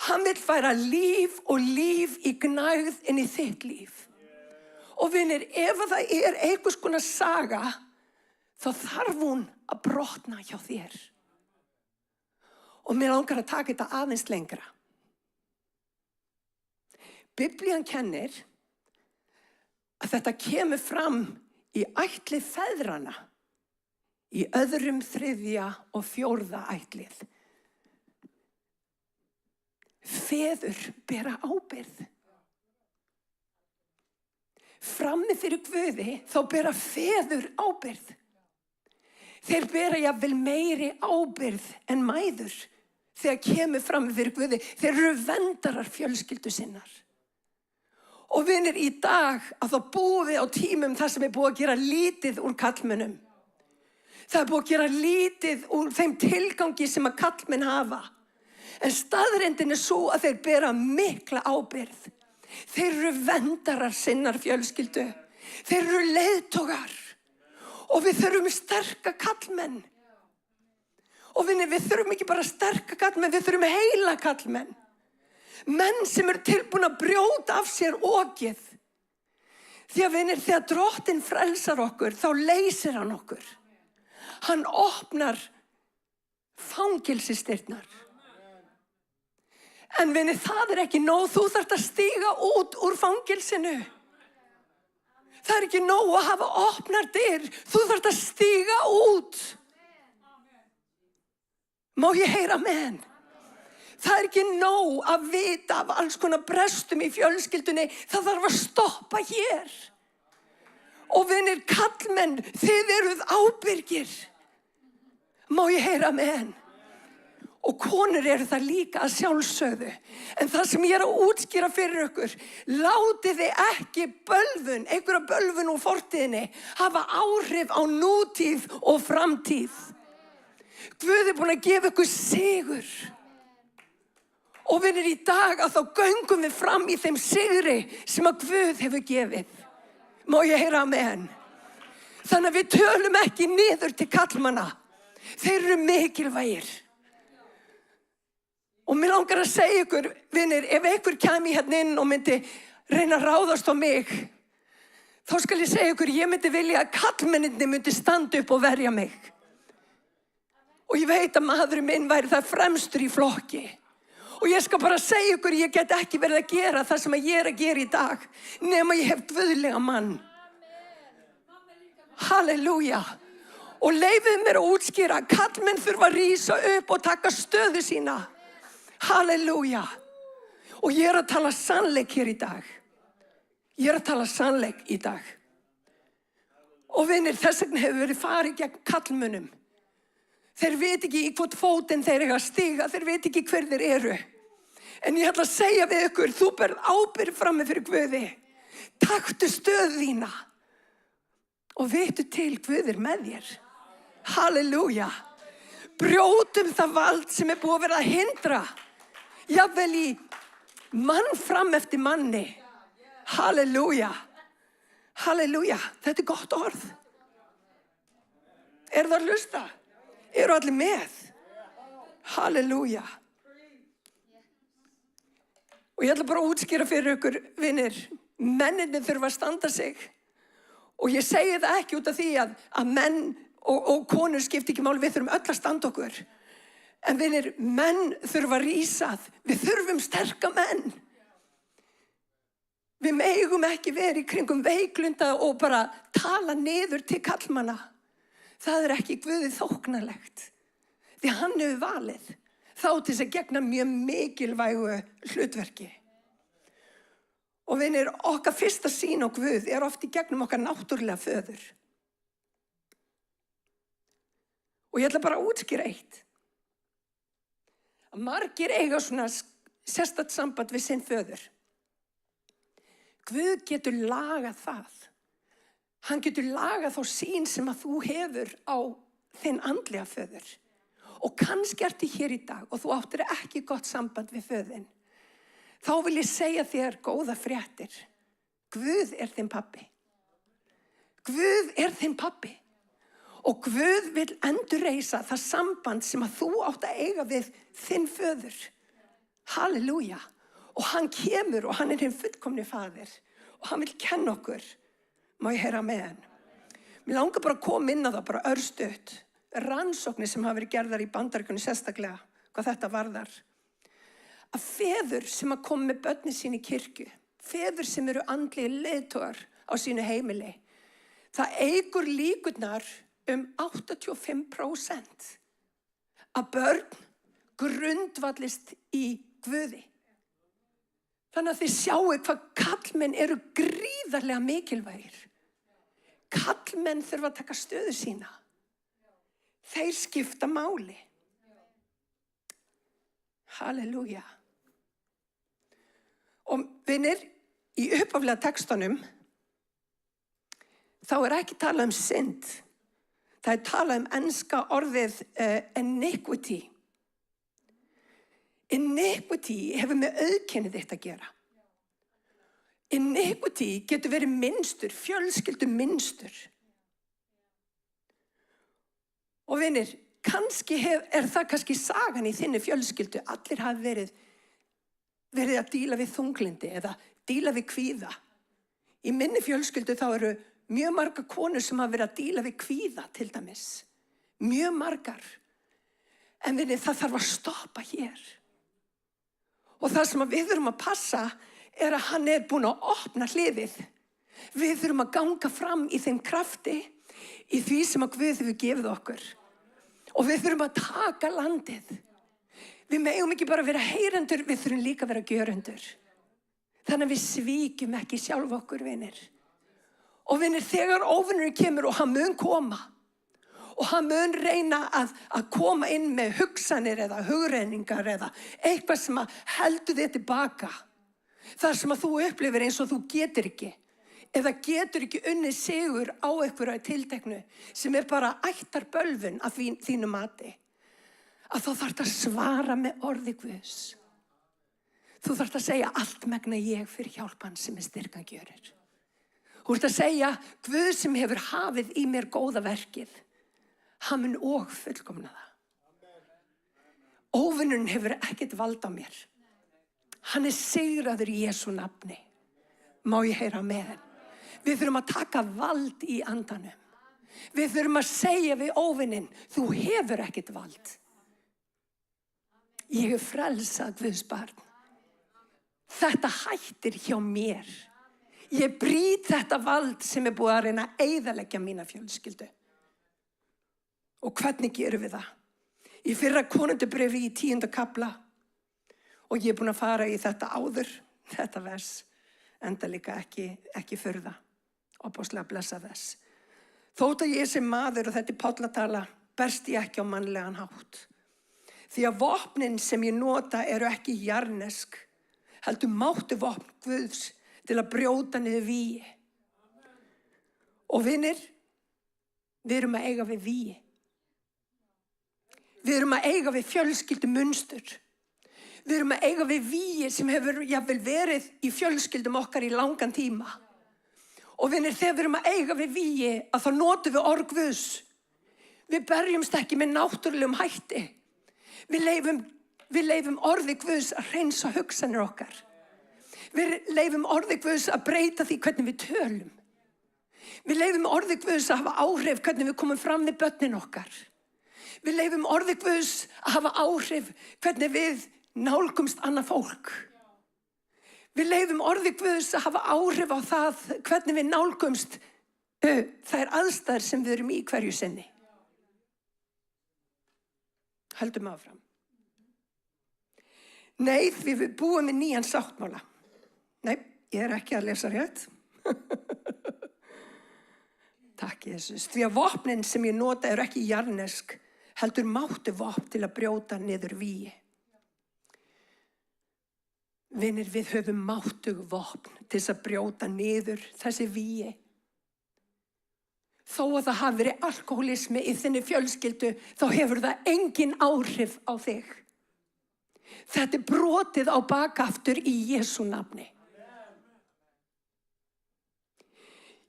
Hann vill færa líf og líf í gnægð inn í þitt líf. Og vinir, ef það einhvers konar saga, þá þarf hún að brotna hjá þér. Og mér langar að taka þetta aðeins lengra. Biblían kennir að þetta kemur fram í ættlið feðranna, í 2., 3. og 4. ættlið. Feður bera ábyrgð. Frammi fyrir Guði þá bera feður ábyrgð. Þeir bera jafnvel meiri ábyrgð en mæður þegar kemur frammi fyrir Guði. Þeir eru verndarar fjölskyldu sinnar. Og vinir, í dag að þá búum við á tímum þar sem búið að gera lítið úr karlmönnum. Það búið að gera lítið úr þeim tilgangi sem að karlmenn hafa. En staðreyndin svo að þeir bera mikla ábyrgð. Þeir eru verndarar sinnar fjölskyldu. Þeir eru leiðtogar. Og við þurfum sterka karlmenn. Og vinir, við þurfum ekki bara sterka karlmenn, við þurfum heila karlmenn. Menn sem eru tilbúin að brjóta af sér okið. Því að vinir, þegar Drottinn frelsar okkur, þá leysir hann okkur. Hann opnar fangelsisdyrnar. En vinir, það er ekki nóg. Þú þarft að stíga út úr fangelsinu. Það er ekki nóg að hafa opnar dyr. Þú þarft að stíga út. Má ég heyra amen? Það er ekki nóg að vita af alls konar brestum í fjölskyldunni. Það þarf að stoppa hér. Og vinir, kallmenn, þið eruð ábyrgir. Má ég heyra amen? Og konur eru það líka að sjálfsögðu. En það sem ég er að útskýra fyrir ykkur, látið þið ekki bölvun, einhverja bölvun úr fortíðinni, hafa áhrif á nútíð og framtíð. Guð er búinn að gefa ykkur sigur. Og vinir, í dag að þá göngum við fram í þeim sigri sem að Guð hefur gefið. Má ég heyra amen? Þannig að við tölum ekki niður til kallmanna. Þeir eru mikilvægir. Og mér langar að segja ykkur, vinir, ef einhver kæmi hérna inn og myndi reyna að ráðast á mig, þá skal ég segja ykkur, ég myndi vilja að kallmenninni myndi standa upp og verja mig. Og ég veit að maðurinn minn væri það fremstur í flokki. Og ég skal bara segja ykkur, ég get ekki verið að gera það sem ég er að gera í dag, nema ég hef guðlega mann. Halleluja. Og leyfið mér að útskýra, kallmenn þurfa að rísa upp og taka stöðu sína. Halleluja. Og ég er að tala sannleik hér í dag. Ég er að tala sannleik í dag. Og vinir, þess vegna hefur verið farið gegn kallmönnum. Þeir veit ekki í hvort fótinn þeir eiga að stiga, þeir veit ekki hver þeir eru. En ég ætla að segja við ykkur, þú berð ábyrgð frammi fyrir Guði. Taktu stöðu þína. Og veitu til, Guð er með þér. Halleluja. Brjótum það vald sem er búið að vera að hindra. Jafnvel í mann fram eftir manni. Halleluja. Halleluja. Þetta er gott orð. Er það að hlusta? Eru allir með? Halleluja. Og ég ætla bara að útskýra fyrir ykkur, vinir, menninni þurfa að standa sig. Og ég segi það ekki út af því að menn og konur skipti ekki máli, við þurfum öll að standa okkur. En vinir, menn þurfa að rísa. Við þurfum sterka menn. Við megum ekki verið í kringum veiklunda og bara tala niður til kallmanna. Það er ekki Guði þóknarlegt. Því hann hefur valið þá til þess að gegna mjög mikilvægu hlutverki. Og vinir, okkar fyrsta sýn á Guð er oft í gegnum okkar náttúrulega föður. Og ég ætla bara að útskýra eitt. Að margir eiga svona sérstakt samband við sinn föður. Guð getur lagað það. Hann getur lagað þá sýn sem að þú hefur á þinn andlega föður. Og kannski ertu hér í dag og þú áttir ekki gott samband við föðin. Þá vil ég segja þér góða fréttir. Guð er þinn pabbi. Guð er þinn pabbi. Og Guð vil endurreisa það samband sem að þú átt að eiga við þinn föður. Halleluja. Og hann kemur og hann er hinn fullkomni faðir. Og hann vil kenna okkur. Má ég heyra með hann? Mér langar bara að koma inn á það, bara örstutt. Rannsóknir sem hafa verið gerðar í Bandaríkjunum sérstaklega, hvað þetta varðar. Að feður sem að koma með börnin sín í kirkju, feður sem eru andlegir leiðtogar á sínu heimili, það eykur líkurnar 85% að börn grundvallist í Guði. Þannig að þið sjáu hvað kallmenn eru gríðarlega mikilvægir. Kallmenn þurfa að taka stöðu sína. Þeir skipta máli. Halleluja. Og vinir, í upphaflega textanum, þá er ekki talað synd. Það er talað enska orðið iniquity. Iniquity hefur með auðkennið þitt að gera. Iniquity getur verið mynstur, fjölskyldu mynstur. Og vinir, kannski er það kannski sagan í þinni fjölskyldu. Allir hafi verið verið að díla við þunglindi eða díla við kvíða. Í minni fjölskyldu þá eru mjög margar konur sem hafa verið að díla við kvíða til dæmis. Mjög margar. En það þarf að stoppa hér. Og það sem við þurfum að passa er að hann er búinn að opna hliðið. Við þurfum að ganga fram í þeim krafti, í því sem að Guð hefur gefið okkur. Og við þurfum að taka landið. Við megum ekki bara vera heyrendur, við þurfum líka að vera gjörendur. Þannig að við svíkjum ekki sjálf okkur, vinir. Og vinir, þegar óvinnurinn kemur og hann mun koma, og hann mun reyna að koma inn með hugsanir eða hugrenningar eða eitthvað sem að heldur þig tilbaka. Þar sem að þú upplifir eins og þú getur ekki. Eða getur ekki unnið sigur á einhverju tilteknu sem er bara ættarbölvun af þínu mati. Að þá þarf að svara með orði Guðs. Þú þarf að segja allt megna ég fyrir hjálpan sem er styrkan gjörir. Þú þarf að segja Guð sem hefur hafið í mér góða verkið. Hann mun og fullkomna það. Óvinnurinn hefur ekkert vald á mér. Hann er sigraður í Jesú nafni. Má ég heyra með henn? Við þurfum að taka vald í andanum. Við þurfum að segja við óvinnin, þú hefur ekkert vald. Ég er frelsað Guðs barn. Þetta hættir hjá mér. Ég brýt þetta vald sem er búið að reyna að eyðileggja mína fjölskyldu. Og hvernig gerum við það? Í fyrra Konungabréfi í 10. kafla, og ég er búin að fara í þetta áður, þetta vers, enda líka ekki furða, opaslega blessa þess. Þótt að ég sem maður, og þetta er Páll að tala, berst ég ekki á mannlegan hátt. Því að vopnin sem ég nota eru ekki jarnesk, heldur máttu vopn Guðs til að brjóta niður vígi. Og vinir, við erum að eiga við vígi. Við erum að eiga við fjölskyldu munstur. Við erum að eiga við vígi sem hefur jafnvel verið í fjölskyldum okkar í langan tíma. Og vinir, þegar við erum að eiga við vígi, að þá notum við orð Guðs. Við berjumst ekki með náttúrulegum hætti. Við leifum orði Guðs að hreinsa hugsanir okkar. Við leifum orði Guðs að breyta því hvernig við tölum. Við leifum orði Guðs að hafa áhrif hvernig við komum fram við börnin okkar. Við leifum orði Guðs að hafa áhrif hvernig við nálgumst annað fólk. Við leifum orði Guðs að hafa áhrif á það hvernig við nálgumst þær aðstæður sem við erum í hverju sinni. Höldum áfram. Nei, því við búum við nýjan sáttmála. Nei, ég er ekki að lesa rétt. Takk, Jesus. Því að vopnin sem ég nota eru ekki jarnesk, heldur máttu vopn til að brjóta niður vígi. Vinir, við höfum máttug vopn til að brjóta niður þessi vígi. Þó að það hafi verið alkohólismi í þinni fjölskyldu, þá hefur það engin áhrif á þig. Þetta er brotið á bakaftur í Jesú nafni.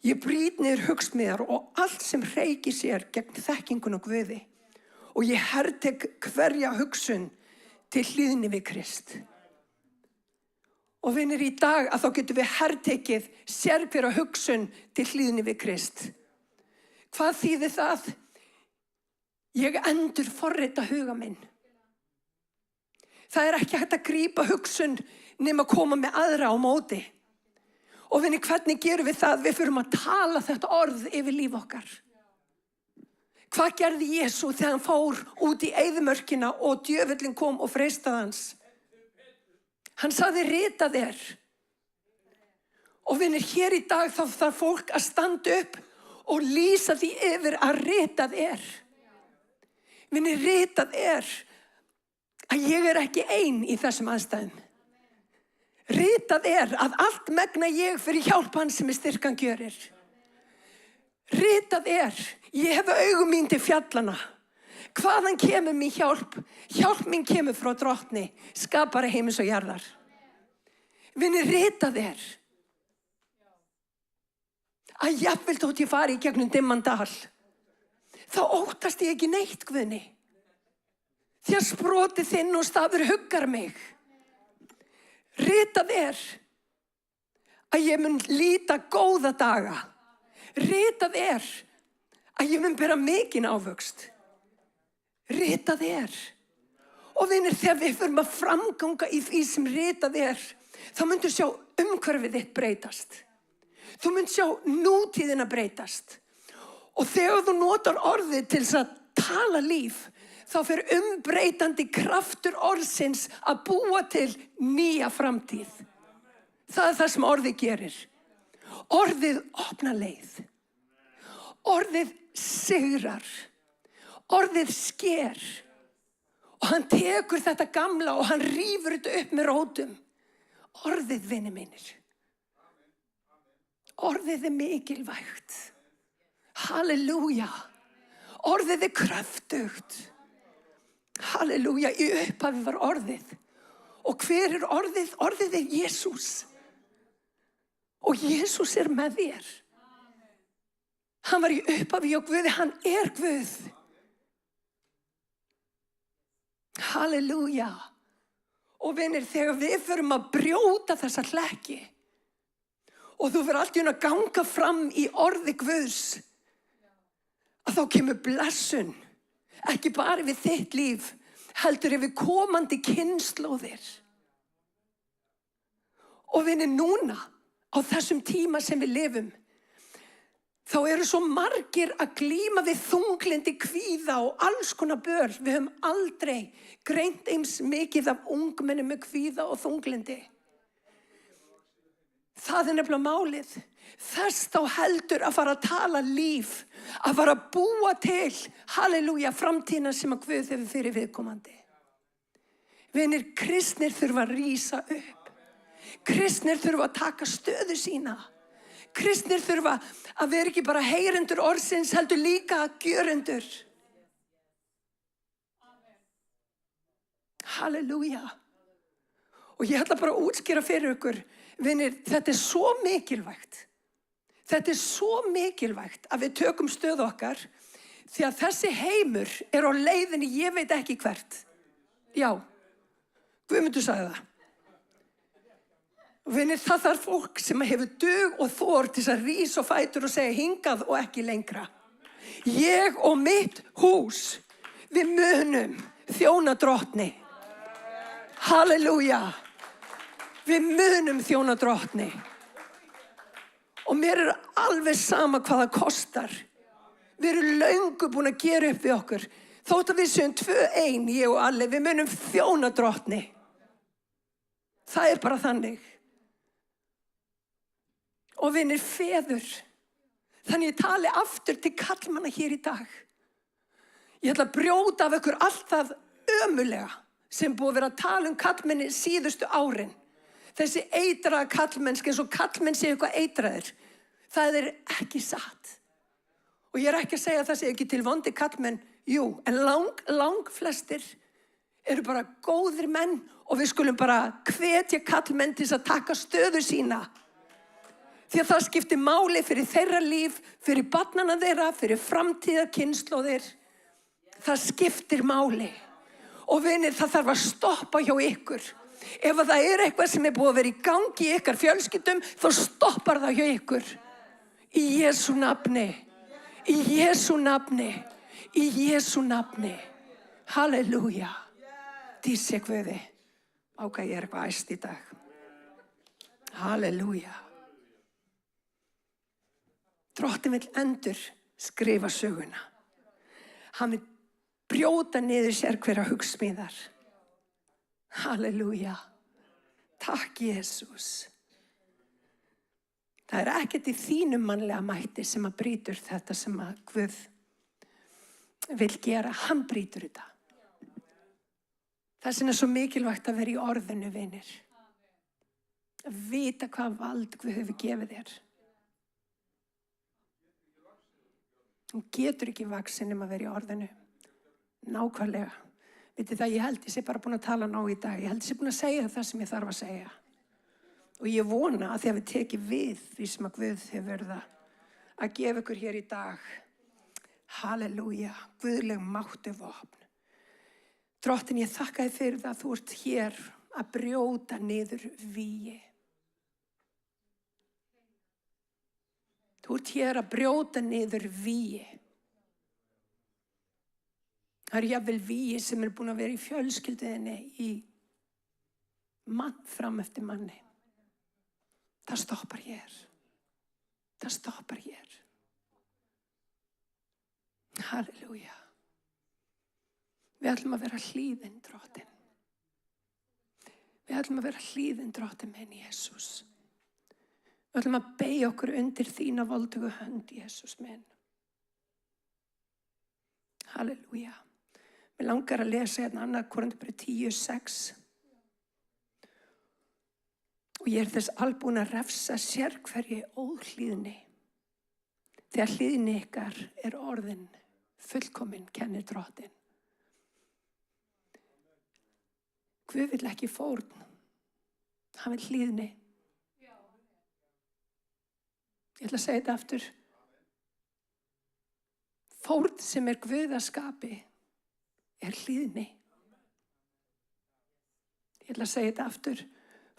Ég brýt niður hugsmíðar og allt sem hreykir sér gegn þekkingun og Guði. Og ég hertek hverja hugsun til hlýðni við Krist. Og vinir, í dag að þá getum við hertekið sérhverja hugsun til hlýðni við Krist. Hvað þýðir það? Ég endur forrita huga minn. Það er ekki hægt að grípa hugsun nema að koma með aðra á móti. Og vinni, hvernig gerum við það? Við förum að tala þetta orð yfir líf okkar. Hvað gerði Jesú þegar hann fór út í eyðimörkina og djöfullinn kom og freistaði hans? Hann sagði, ritað er. Og vinni, hér í dag þá þarf fólk að standa upp og lýsa því yfir að ritað er. Vinni, ritað er að ég er ekki ein í þessum aðstæðum. Ritað er að allt megna ég fyrir hjálpan sem er styrkan gjörir. Ritað er, ég hef augum mín til fjallana. Hvaðan kemur mín hjálp? Hjálp mín kemur frá drottni, skapari heims og jarðar. Vinni, ritað er að jafnvel þótt ég fari í gegnum dimman dal, þá óttast ég ekki neitt, Guðni. Því að sprotið þinn og stafur huggar mig. Ritað að ég mun líta góða daga. Ritað að ég mun bera mikinn ávöxt. Ritað Og vinir, þegar við förum að framganga í því sem ritað þá myndu sjá umhverfið þitt breytast. Þú mynd sjá nútíðina breytast. Og þegar þú notar orðið til þess að tala líf, þá fer umbreytandi kraftur orðsins að búa til nýja framtíð. Það það sem orðið gerir. Orðið opna leið. Orðið sigrar. Orðið sker. Og hann tekur þetta gamla og hann rífur þetta upp með rótum. Orðið, vinir mínir. Orðið mikilvægt. Halleluja. Orðið kröftugt. Halleluja. Í upphafi var orðið. Og hver orðið? Orðið Jesús. Og Jesús með þér. Hann var í upphafi hjá Guði, hann Guð. Halleluja. Og vinir, þegar við förum að brjóta þessa hlekki og þú fyrir allt í einu að ganga fram í orði Guðs, að þá kemur blessun, ekki bara við þitt líf, heldur yfir komandi kynslóðir. Og vinir, núna, á þessum tíma sem við lifum, þá eru svo margir að glíma við þunglindi, kvíða og alls konar böl. Við höfum aldrei greint eins mikið af ungmennum með kvíða og þunglindi. Það nefnilega málið. Þess þá heldur að fara að tala líf, að fara að búa til, halleluja, framtíðina sem að Guð hefur fyrir viðkomandi. Vinir, kristnir þurfa að rísa upp. Kristnir þurfa að taka stöðu sína. Kristnir þurfa að vera ekki bara heyrendur orðsins, heldur líka gjörendur. Halleluja. Og ég ætla bara að útskýra fyrir ykkur, vinir, þetta svo mikilvægt. Þetta svo mikilvægt að við tökum stöðu okkar, því að þessi heimur á leiðinni, ég veit ekki hvert. Já, Guðmundur sagði það. Vinir, það þarf fólk sem hefur dug og þor til að rísa og fætur og segja hingað og ekki lengra. Ég og mitt hús, við munum þjóna drottni. Halleluja. Við munum þjóna drottni. Og mér alveg sama hvað það kostar. Við erum löngu búin að gera upp við okkur. Þótt að við séum 2-1, ég og Alli, við munum þjóna drottni. Það bara þannig. Og vinir, feður, þannig ég tali aftur til kallmanna hér í dag. Ég ætla að brjóta af ykkur allt það ömulega sem búið að vera að tala kallmenni síðustu árin. Þessi eitraða kallmennski, eins og kallmenn séu eitthvað eitraðir. Það ekki satt. Og ég ekki að segja að það sé ekki til vondi kallmenn, jú, en lang flestir eru bara góðir menn og við skulum bara hvetja kallmenn til að taka stöðu sína. Því að það skiptir máli fyrir þeirra líf, fyrir barnana þeirra, fyrir framtíðar kynslóðir. Það skiptir máli. Og vinir, það þarf að stoppa hjá ykkur. Ef það eitthvað sem búið að vera í gangi í ykkar fjölskyldum, þá stoppar það hjá ykkur. Í Jesú nafni. Í Jesú nafni. Í Jesú nafni. Halleluja. Dísi Guði. Ákvað ég eitthvað æst í dag. Halleluja. Drottinn vill endur skrifa söguna. Hann vill brjóta niður sér hverja hugsmíðar. Halleluja. Takk Jesús. Það ekkert í þínum mannlega mætti sem að brýtur þetta sem að Guð vill gera. Hann brýtur þetta. Þess vegna svo mikilvægt að vera í orðinu, vinir. Að vita hvað vald Guð hefur gefið þér. Hún getur ekki vaxin að vera í orðinu. Nákvæmlega. Vitið það, ég held ég sé bara búin að tala ná í dag. Ég held ég sé búin að segja það sem ég þarf að segja. Og ég vona að þið hafið tekið við því sem að Guð hefur verið að gefa ykkur hér í dag. Halleluja. Guðleg máttu vopn. Drottinn, ég þakka þér fyrir það að þú ert hér að brjóta niður vígi. Þú ert hér að brjóta niður vígi. Það eru jafnvel vígi sem er búin að vera í fjölskylduðinni í mann fram eftir manni. Það stoppar hér. Það stoppar hér. Halleluja. Við ætlum að vera hlýðin Drottinn. Við ætlum að vera hlýðin Drottinn minn, Jesús. Við ætlum að beygja okkur undir þína voldugu hönd, Jesús minn. Halleluja. Mér langar að lesa hérna 2. Korintharbréf 10:6. Og ég er þess albúin að refsa sérhverju óhlýðni. Þegar hlýðni ykkar er orðin fullkomin, kennir Drottinn. Guð vill ekki fórn. Hann vill hlýðni. Ég ætla að segja þetta aftur. Fórn sem er guðaskapi er hlýðni. Ég ætla að segja þetta aftur.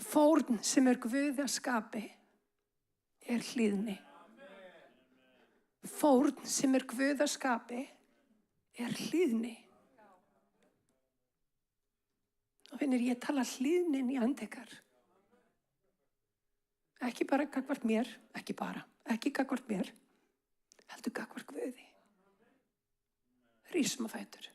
Fórn sem er guðaskapi er hlýðni. Fórn sem er guðaskapi er hlýðni. Og finnir ég tala hlýðnin í andekar. Ekki bara gagnvart mér, ekki gagnvart mér, heldur gagnvart Guði. Rísum á fætur.